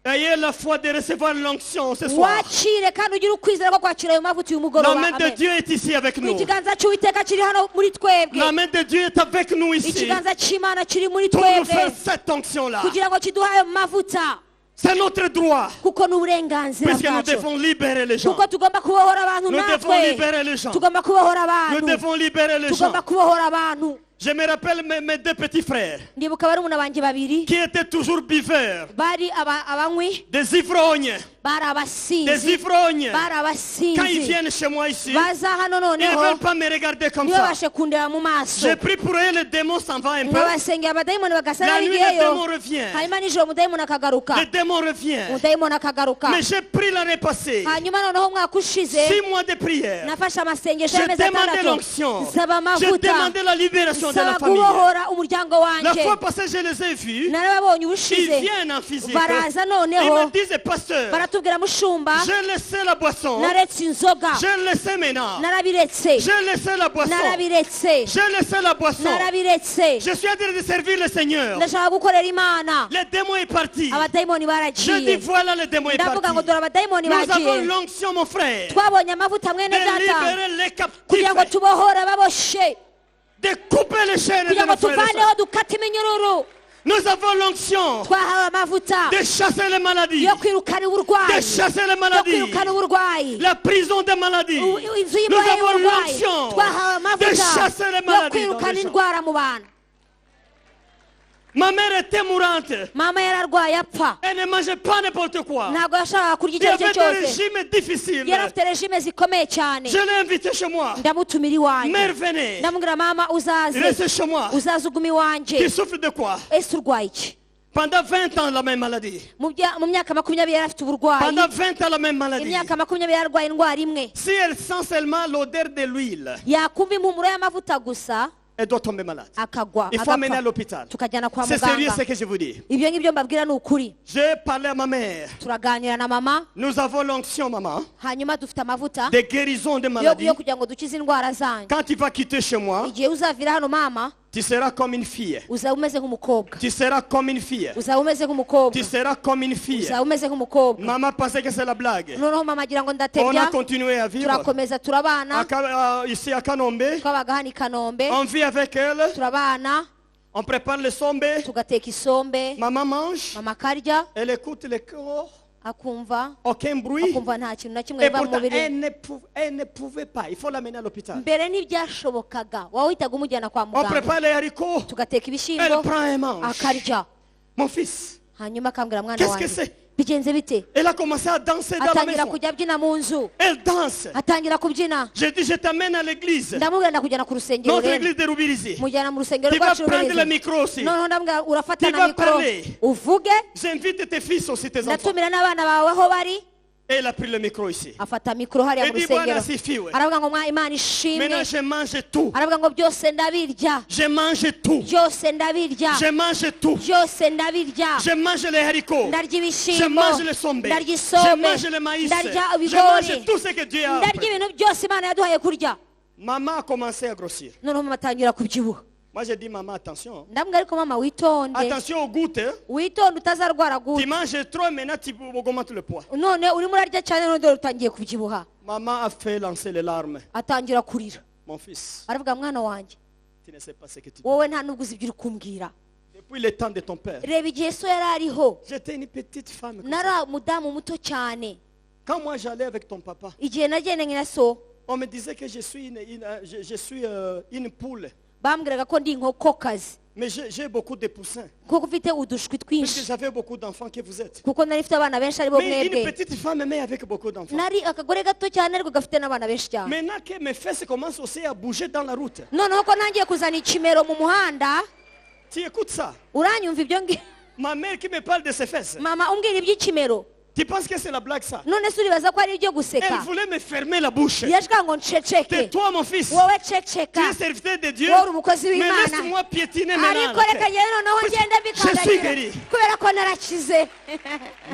Ayez la foi de recevoir l'onction ce soir. Wakire kandi ugire ukwizera ko kwakira ayo mavuta uyu La mugoroba. main de Amen. Dieu est ici avec nous. Ikiganza cy'Uwiteka kiri hano muri twebwe. La main de Dieu est avec nous ici. Ikiganza cy'Imana kiri muri Pour nous faire twebwe cette onction-là. kugira ngo kiduhe ayo mavuta, C'est notre droit. kuko ni uburenganzira Puisque nous bwacu, devons libérer les gens. kuko tugomba kubohora abantu Nous devons natwe, libérer les gens. tugomba kubohora Nous abantu, devons libérer les gens. tugomba kubohora abantu. Je me rappelle mes deux petits frères Ndibuka barumuna banjye babiri qui étaient toujours buveurs, bari abanywi, des ivrognes, bari des abasinzi, ivrognes. bari Quand ils abasinzi. viennent chez moi ici, ils Baza hano ne noneho veulent pas me regarder comme ça. ntibabashe kundeba mu maso. J'ai pris pour eux, le démon s'en va un peu. nkabasengera abadayimoni bagasa La nuit, le n'abigiyeyo, démon revient. hanyuma nijoro umudayimoni akagaruka, Le démon revient. umudayimoni akagaruka. Mais j'ai pris l'année passée, Hanyuma noneho umwaka ushize 6 mois de prière. nafashe amasengesho J'ai y'amezi demandé atandatu, l'onction. nsaba J'ai amavuta, demandé la libération de la nsaba famille. kubohora umuryango La wanjye. fois passée, je les ai vus. narababonye Ils ubushize viennent en physique. baraza Ils noneho me disent, pasteur, aratubwira mushumba J'ai laissé la boisson. naretse inzoga J'ai laissé maintenant. narabiretse J'ai laissé la boisson. narabiretse J'ai laissé la boisson. narabiretse Je suis en train de servir le Seigneur. ndashaka gukorera imana Le démon est parti. abadayimoni Je dis baragiye voilà le démon est ndavuga ngo parti. dore abadayimoni Nous avons bagiye l'onction mon frère. twabonye amavuta mwene De data libérer les kugira ngo captifs. tubohore ababoshe De couper les chaînes de kugira ngo nos frères et tuvaneho sœurs. dukate iminyururu Nous avons l'onction twahawe amavuta de chasser les maladies. yo kwirukana uburwayi De chasser les yo maladies. kwirukana uburwayi La prison des maladies. inzu Nous y'imbohe avons y'uburwayi l'onction twahawe de amavuta chasser les yo maladies. dans kwirukana les gens. indwara mu bantu Ma mère était mourante. mama yararwaye apfa Elle ne mangeait pas n'importe quoi. ntabwo yashakaga kurya Il icyo y ari cyo avait des cyose régimes difficiles. yari afite regime zikomeye cyane Je l'ai invité chez moi. ndamutumira iwanjye Mère, venez. ndamubwira mama uzaze Restez chez moi. uzaze uguma Tu iwanjye souffres de quoi? ese urwaye iki Pendant 20 ans, la même maladie. mu myaka 20 yari afite uburwayi Pendant 20 ans, la même maladie. imyaka 20 yari arwaye indwara imwe Si elle sent seulement l'odeur de l'huile, yakumva impumuro y'amavuta gusa elle doit tomber malade. akagwa Il faut amener à agapfa l'hôpital. tukajyana kwa C'est sérieux muganga ce que je vous dis. ibyo ngibyo mbabwira ni ukuri J'ai parlé à ma mère. turaganira na mama Nous avons l'onction, maman, hanyuma dufite amavuta de guérison de yo maladies. kugira ngo dukize indwara zanyu Quand tu vas quitter chez moi, igihe uzavira hano mama tu seras comme une fille. uzaba umeze nk'umukobwa Tu seras comme une fille. uzaba umeze nk'umukobwa Tu seras comme une fille. uzaba umeze nk'umukobwa Maman pensait que c'est la blague. noneho mama agira ngo On a ndatebya continué à vivre. turakomeza turabana Ici à Kanombe. twabaga hano i kanombe On vit avec elle. turabana On prépare le sombe. tugateka isombe Maman mange. mama akarya Elle écoute les corps. akumva Aucun bruit. akumva nta kintu na kimwe Et biva mu pourtant, mubiri elle ne pouvait pas. Il faut l'amener à l'hôpital. mbere ntibyashobokaga wahitaga umujyana kwa On muganga prépare les haricots. tugateka Elle ibishyimbo prend et mange. akarya Mon fils, hanyuma akambwira mwana qu'est-ce que wanjye c'est? bigenze bite Elle a commencé à danser dans la atangira maison. kujya abyina mu nzu Elle danse. atangira kubyina J'ai dit, je t'amène à l'église. ndamubwira ndakujyana ku rusengero Notre rero église de Rubirizi. mujyana mu rusengero Tu vas rwacu prendre le rubirizi micro aussi. noneho ndamubwira urafata Tu na vas mikoro parler. uvuge J'invite tes fils aussi, tes enfants. ndatumira n'abana bawe aho bari Et elle a pris le micro ici. afata mikoro hariya mu Et dit, Bwana rusengero asifiwe. aravuga ngo mwa imana ishimwe Maintenant, je mange tout. aravuga ngo byose ndabirya Je mange tout. byose ndabirya Je mange tout. byose ndabirya Je mange les haricots. ndarya Je ibishyimbo mange le sombe. ndarya Je isombe mange le maïs. ndarya Je mange ibigori tout ce que Dieu a. ndarya ibintu byose imana yaduhaye kurya Maman a commencé à grossir. noneho mama atangira kubyibuha Moi, j'ai dit, maman, attention. ndambwira ariko mama witonde Attention aux gouttes. Hein. witonde utazarwara Tu gute manges trop, maintenant tu augmentes le poids. none urimo urarya cyane none dore utangiye kubyibuha Maman a fait lancer les larmes. atangira kurira Mon fils, aravuga mwana wanjye tu ne sais pas ce que tu dis. wowe nta n'ubwo uzi ibyo uri kumbwira Depuis le temps de ton père, reba igihe so yari ariho j'étais une petite femme. Comme ça. nari umudamu muto cyane Quand moi j'allais avec ton papa, igihe nagendanye na so on me disait que je suis une poule. bambwiraga ko ndi inkokokazi Mais j'ai beaucoup de poussins. kuko ufite udushwi Parce que twinshi j'avais beaucoup d'enfants que vous êtes. kuko nari mfite abana benshi aribo Mais une mwebwe petite femme, mais avec beaucoup d'enfants. nari akagore gato cyane ariko gafite n'abana benshi cyane Maintenant que mes fesses commencent aussi à bouger dans la route, noneho ko ntangiye kuzana ikimero mu muhanda tu écoutes ça. uranyumva ibyo ngi Ma mère qui me parle de ses fesses. mama umbwira iby'ikimero Tu penses que c'est la blague ça? none se uribaza ko ari ibyo Elle guseka voulait me fermer la bouche. yashaka ngo nceceke Tais-toi mon fils. wowe Tu ceceka es serviteur de Dieu. wowe uri umukozi Mais w'imana laisse-moi piétiner maintenant. ariko reka njyewe noneho ngende Je suis mbikandagira guéri. kubera ko narakize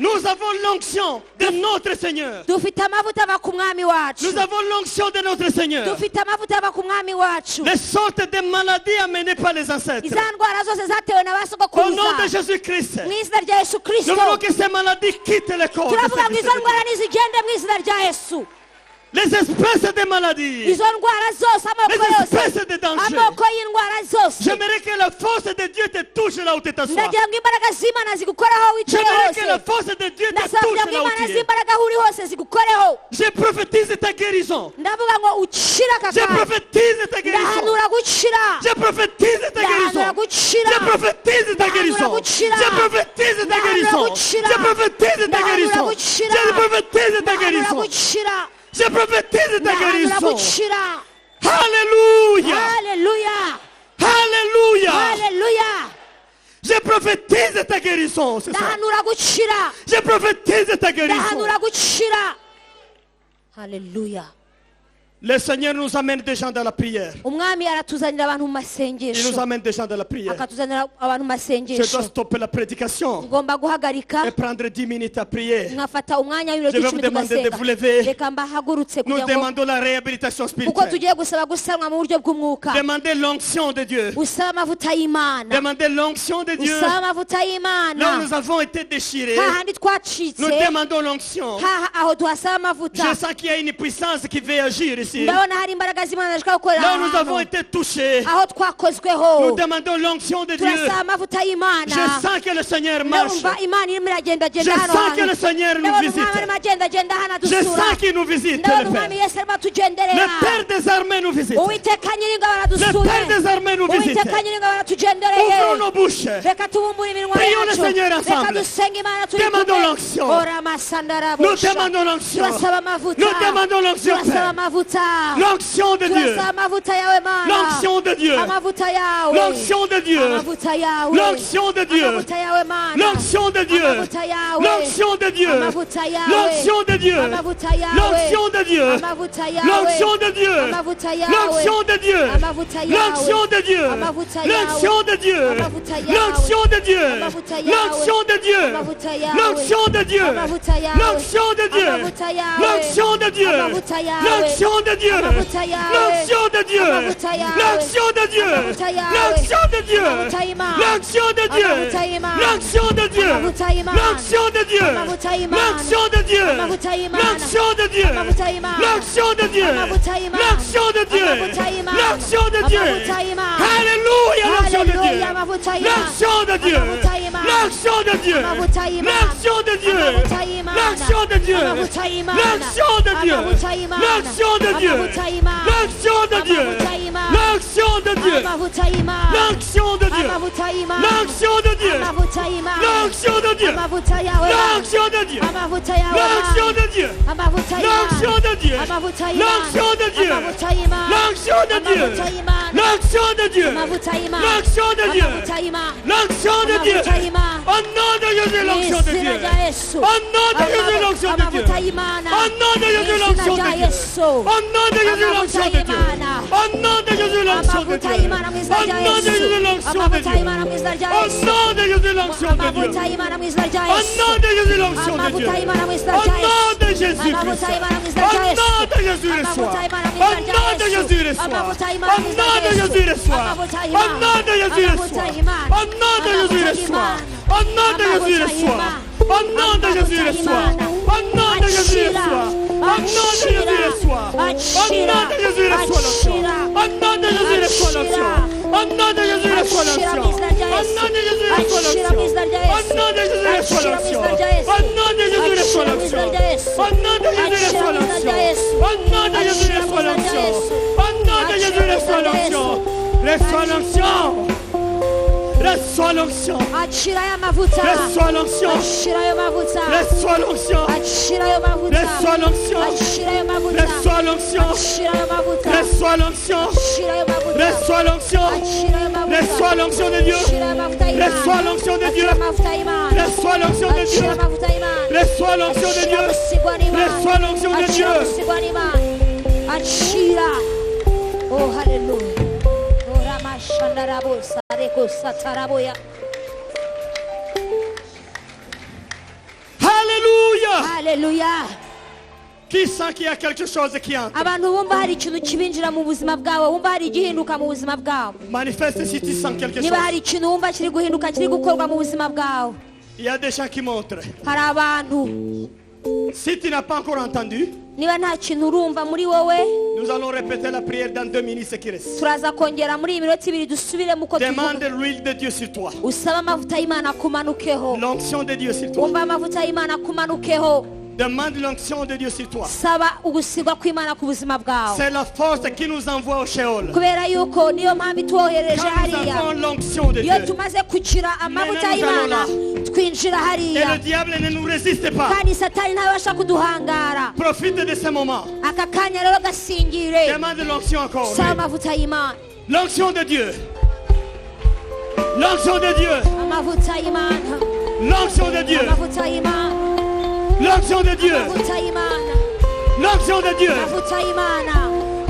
Nous avons l'onction de notre Seigneur. dufite amavuta ava ku mwami wacu Nous avons l'onction de notre Seigneur. dufite amavuta ava ku mwami wacu Les sortes de maladies amenées par les ancêtres. iza ndwara zose zatewe na ba Au nom de sogokuruza Jésus-Christ. mu izina rya yesu Nous kirisito voulons que ces maladies quittent le corps. de turavuga ngo ces izo disciples. ndwara nizigende mu izina rya yesu Les espèces de maladies. izo ndwara zose amoko Les yose espèces de dangers. amoko y'indwara zose J'aimerais que la force de Dieu te touche là où tu t'assois. ndagira ngo imbaraga z'imana zigukoreho wicaye J'aimerais que la hose force de Dieu te ndasabira touche ngo là où imana tu es. z'imbaraga aho uri hose zigukoreho Je prophétise ta guérison. ndavuga ngo ukire aka Je kanya prophétise ta guérison. ndahanura gukira Je prophétise ta guérison. ndahanura gukira Je prophétise ta guérison. Je prophétise ta guérison. Je prophétise ta guérison. Je prophétise ta ndahanura guérison. gukira Je prophétise ta ndahanura guérison. gukira Alléluia. haleluya Alléluia. haleluya Je prophétise ta guérison. C'est ça. ndahanura gukira Je prophétise ta guérison. ndahanura gukira haleluya Le Seigneur nous amène des gens dans la prière. umwami aratuzanira abantu mu Il masengesho nous amène des gens dans la prière. akatuzanira abantu mu Je dois masengesho stopper la prédication ngomba guhagarika et prendre 10 minutes à prier. nkafata umwanya Je w'ibirori vais vous icumi demander de tugasenga vous lever. reka mbahagurutse Nous kugira ngo demandons la réhabilitation kuko spirituelle. tugiye gusaba gusanwa mu buryo bw'umwuka Demandez l'onction de Dieu. usaba amavuta y'imana Demandez l'onction de Dieu. usaba amavuta Là où y'imana nous avons été déchirés, hahandi twacitse nous demandons l'onction. aho tuhasaba amavuta Je sens qu'il y a une puissance qui veut agir ici. ndabona hari imbaraga z'imana zishaka gukorera Là où nous aha avons hantu été touchés, aho twakozweho nous demandons l'onction de Dieu. turasaba amavuta y'imana Je sens que le Seigneur marche. ndumva imana irimo iragendagenda Je hano sens que le hantu Seigneur nous ndabona visite. umwami arimo agendagenda hano Je adusura sens qu'il nous visite, ndabona le umwami Père. yesu arimo atugenderera Le Père des armées nous visite. uwiteka nyiringabo Le aradusuye Père des armées nous visite. uwiteka nyiringabo aratugendereye Ouvrons nos bouches. reka tubumbure iminwa Prions le yacu Seigneur ensemble. reka dusenga imana turi Demandons kumwe l'onction. ora masandara Nous bosha demandons l'onction. turasaba amavuta Nous demandons l'onction, turasaba Père. amavuta L'onction de Dieu. turasaba amavuta yawe mana L'onction de Dieu. amavuta yawe L'onction de Dieu. amavuta yawe L'onction de Dieu. amavuta yawe mana L'onction de Dieu. amavuta yawe L'onction de Dieu. amavuta yawe L'onction de Dieu. amavuta yawe L'onction de Dieu. amavuta yawe L'onction de Dieu. amavuta yawe L'onction de Dieu. amavuta yawe L'onction de Dieu. amavuta yawe L'onction de Dieu. amavuta yawe L'onction de Dieu. amavuta yawe L'onction de Dieu. amavuta yawe L'onction de Dieu. amavuta yawe L'onction de Dieu. amavuta yawe L'onction de Dieu. amavuta yawe L'onction de Dieu. amavuta yawe L'onction de Dieu. amavuta yawe L'onction de Dieu. amavuta yawe L'onction de Dieu. amavuta y'Imana L'onction de Dieu. amavuta y'Imana L'onction de Dieu. amavuta y'Imana L'onction de Dieu. amavuta y'Imana L'onction de Dieu. amavuta y'Imana L'onction de Dieu. amavuta y'Imana L'onction de Dieu. amavuta y'Imana L'onction de Dieu. amavuta y'Imana L'onction de Dieu. amavuta y'Imana Alléluia, l'onction de Dieu. Alléluia, amavuta y'Imana L'onction de Dieu. amavuta y'Imana L'onction de Dieu. amavuta y'Imana L'onction de Dieu. amavuta y'Imana L'onction de Dieu. amavuta y'Imana L'onction de Dieu. amavuta y'Imana L'onction de Dieu. amavuta y'Imana L'onction de Dieu. amavuta y'Imana L'onction de Dieu. amavuta y'Imana L'onction de Dieu. amavuta y'Imana L'onction de Dieu. amavuta y'Imana L'onction de Dieu. amavuta yawe L'onction de Dieu. amavuta yawe L'onction de Dieu. amavuta L'onction de Dieu. amavuta L'onction de Dieu. amavuta y'Imana L'onction de Dieu. amavuta y'Imana L'onction de Dieu. amavuta y'Imana L'onction de Dieu. amavuta y'Imana L'onction de Dieu. amavuta y'Imana Au nom de Jésus, l'onction de izina Dieu. rya Yesu Au nom de Jésus, l'onction de Dieu. amavuta y'Imana Au nom de Jésus, l'onction izina de rya Dieu. Yesu Au nom de Jésus, l'onction de Dieu. Au nom de Jésus, l'onction de amavuta Dieu. y'Imana mu izina Au rya nom de Yesu Jésus, l'onction de amavuta Dieu. y'Imana mu izina rya Au Yesu nom de Jésus, l'onction de Dieu. amavuta y'Imana mu izina rya Au Yesu nom de Jésus, l'onction de Dieu. amavuta y'Imana mu izina Au rya nom Yesu de Jésus amavuta Christ. y'Imana mu Au izina rya Yesu nom de Jésus, reçois. amavuta y'Imana mu Au izina nom rya de Yesu Jésus, reçois. amavuta Au y'Imana mu izina nom de rya Jésus, Yesu reçois. amavuta Au y'Imana nom de Jésus, amavuta reçois. y'Imana Au nom de Jésus, reçois. Au nom de Jésus, reçois. Au nom de Jésus, reçois. Au nom de Jésus, reçois. Au nom de Jésus, reçois. Au nom de Jésus, reçois l'onction. Au nom de Jésus, reçois l'onction. Au nom de Jésus, reçois l'onction. Au nom de Jésus, reçois l'onction. Au nom de Jésus, reçois l'onction. Au nom de Jésus, reçois l'onction. Au nom de Jésus, reçois l'onction. Au nom de Jésus, reçois l'onction. Au nom de Jésus, reçois l'onction. Reçois l'onction. Reçois l'onction. acira aya mavuta Reçois l'onction. acira ayo mavuta Reçois l'onction. acira ayo mavuta Reçois l'onction. acira ayo mavuta Reçois l'onction. acira ayo mavuta Reçois l'onction. acira ayo mavuta Reçois l'onction. acira ayo mavuta Reçois l'onction de Dieu. acira ayo mavuta y'Imana Reçois l'onction de Dieu. acira mavuta y'Imana Reçois l'onction de Dieu. acira mavuta y'Imana Reçois l'onction de Dieu. acira gusigwa n'Imana Reçois l'onction de Dieu. acira gusigwa n'Imana acira oh hallelujah oh ramashandarabo sareko sataraboya Alléluia. hallelujah Qui sent qu'il y a quelque chose qui entre? abantu bumva hari ikintu kibinjira mu buzima bwawe wumva hari igihinduka mu buzima bwawe Manifeste si tu sens quelque niba chose. hari ikintu wumva kiri guhinduka kiri gukorwa mu buzima bwawe Il y a des gens qui montrent. hari abantu Si tu n'as pas encore entendu, niba nta kintu urumva muri wowe nous allons répéter la prière dans 2 minutes ce qui reste. turaza kongera muri iyi minota ibiri dusubiremo uko Demande tuvuga l'huile de Dieu sur toi. usaba amavuta y'Imana akumanukeho L'onction de Dieu sur toi. wumva amavuta y'Imana akumanukeho Demande l'onction de Dieu sur toi. saba ugusigwa kw'Imana ku buzima bwawe C'est la force qui nous envoie au Sheol. kubera yuko niyo mpamvu itwohereje Quand nous hariya avons l'onction de iyo Dieu, tumaze kugira amavuta Nous allons y'Imana twinjira et hariya le diable ne nous résiste pas. kandi satani ntabasha kuduhangara Profite de ce moment. aka kanya rero gasingire Demande l'onction encore. saba amavuta y'Imana L'onction de Dieu. L'onction de Dieu. amavuta y'Imana L'onction de Dieu. amavuta y'Imana L'onction de Dieu. amavuta y'Imana L'onction de Dieu. amavuta y'Imana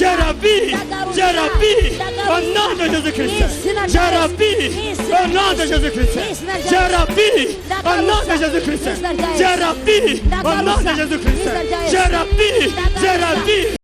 Jérémie, Jérémie, au nom de Jésus-Christ. Jérémie, au nom de Jésus-Christ. Jérémie, au nom de Jésus-Christ. Jérémie, au nom de Jésus-Christ. Jérémie, Jérémie.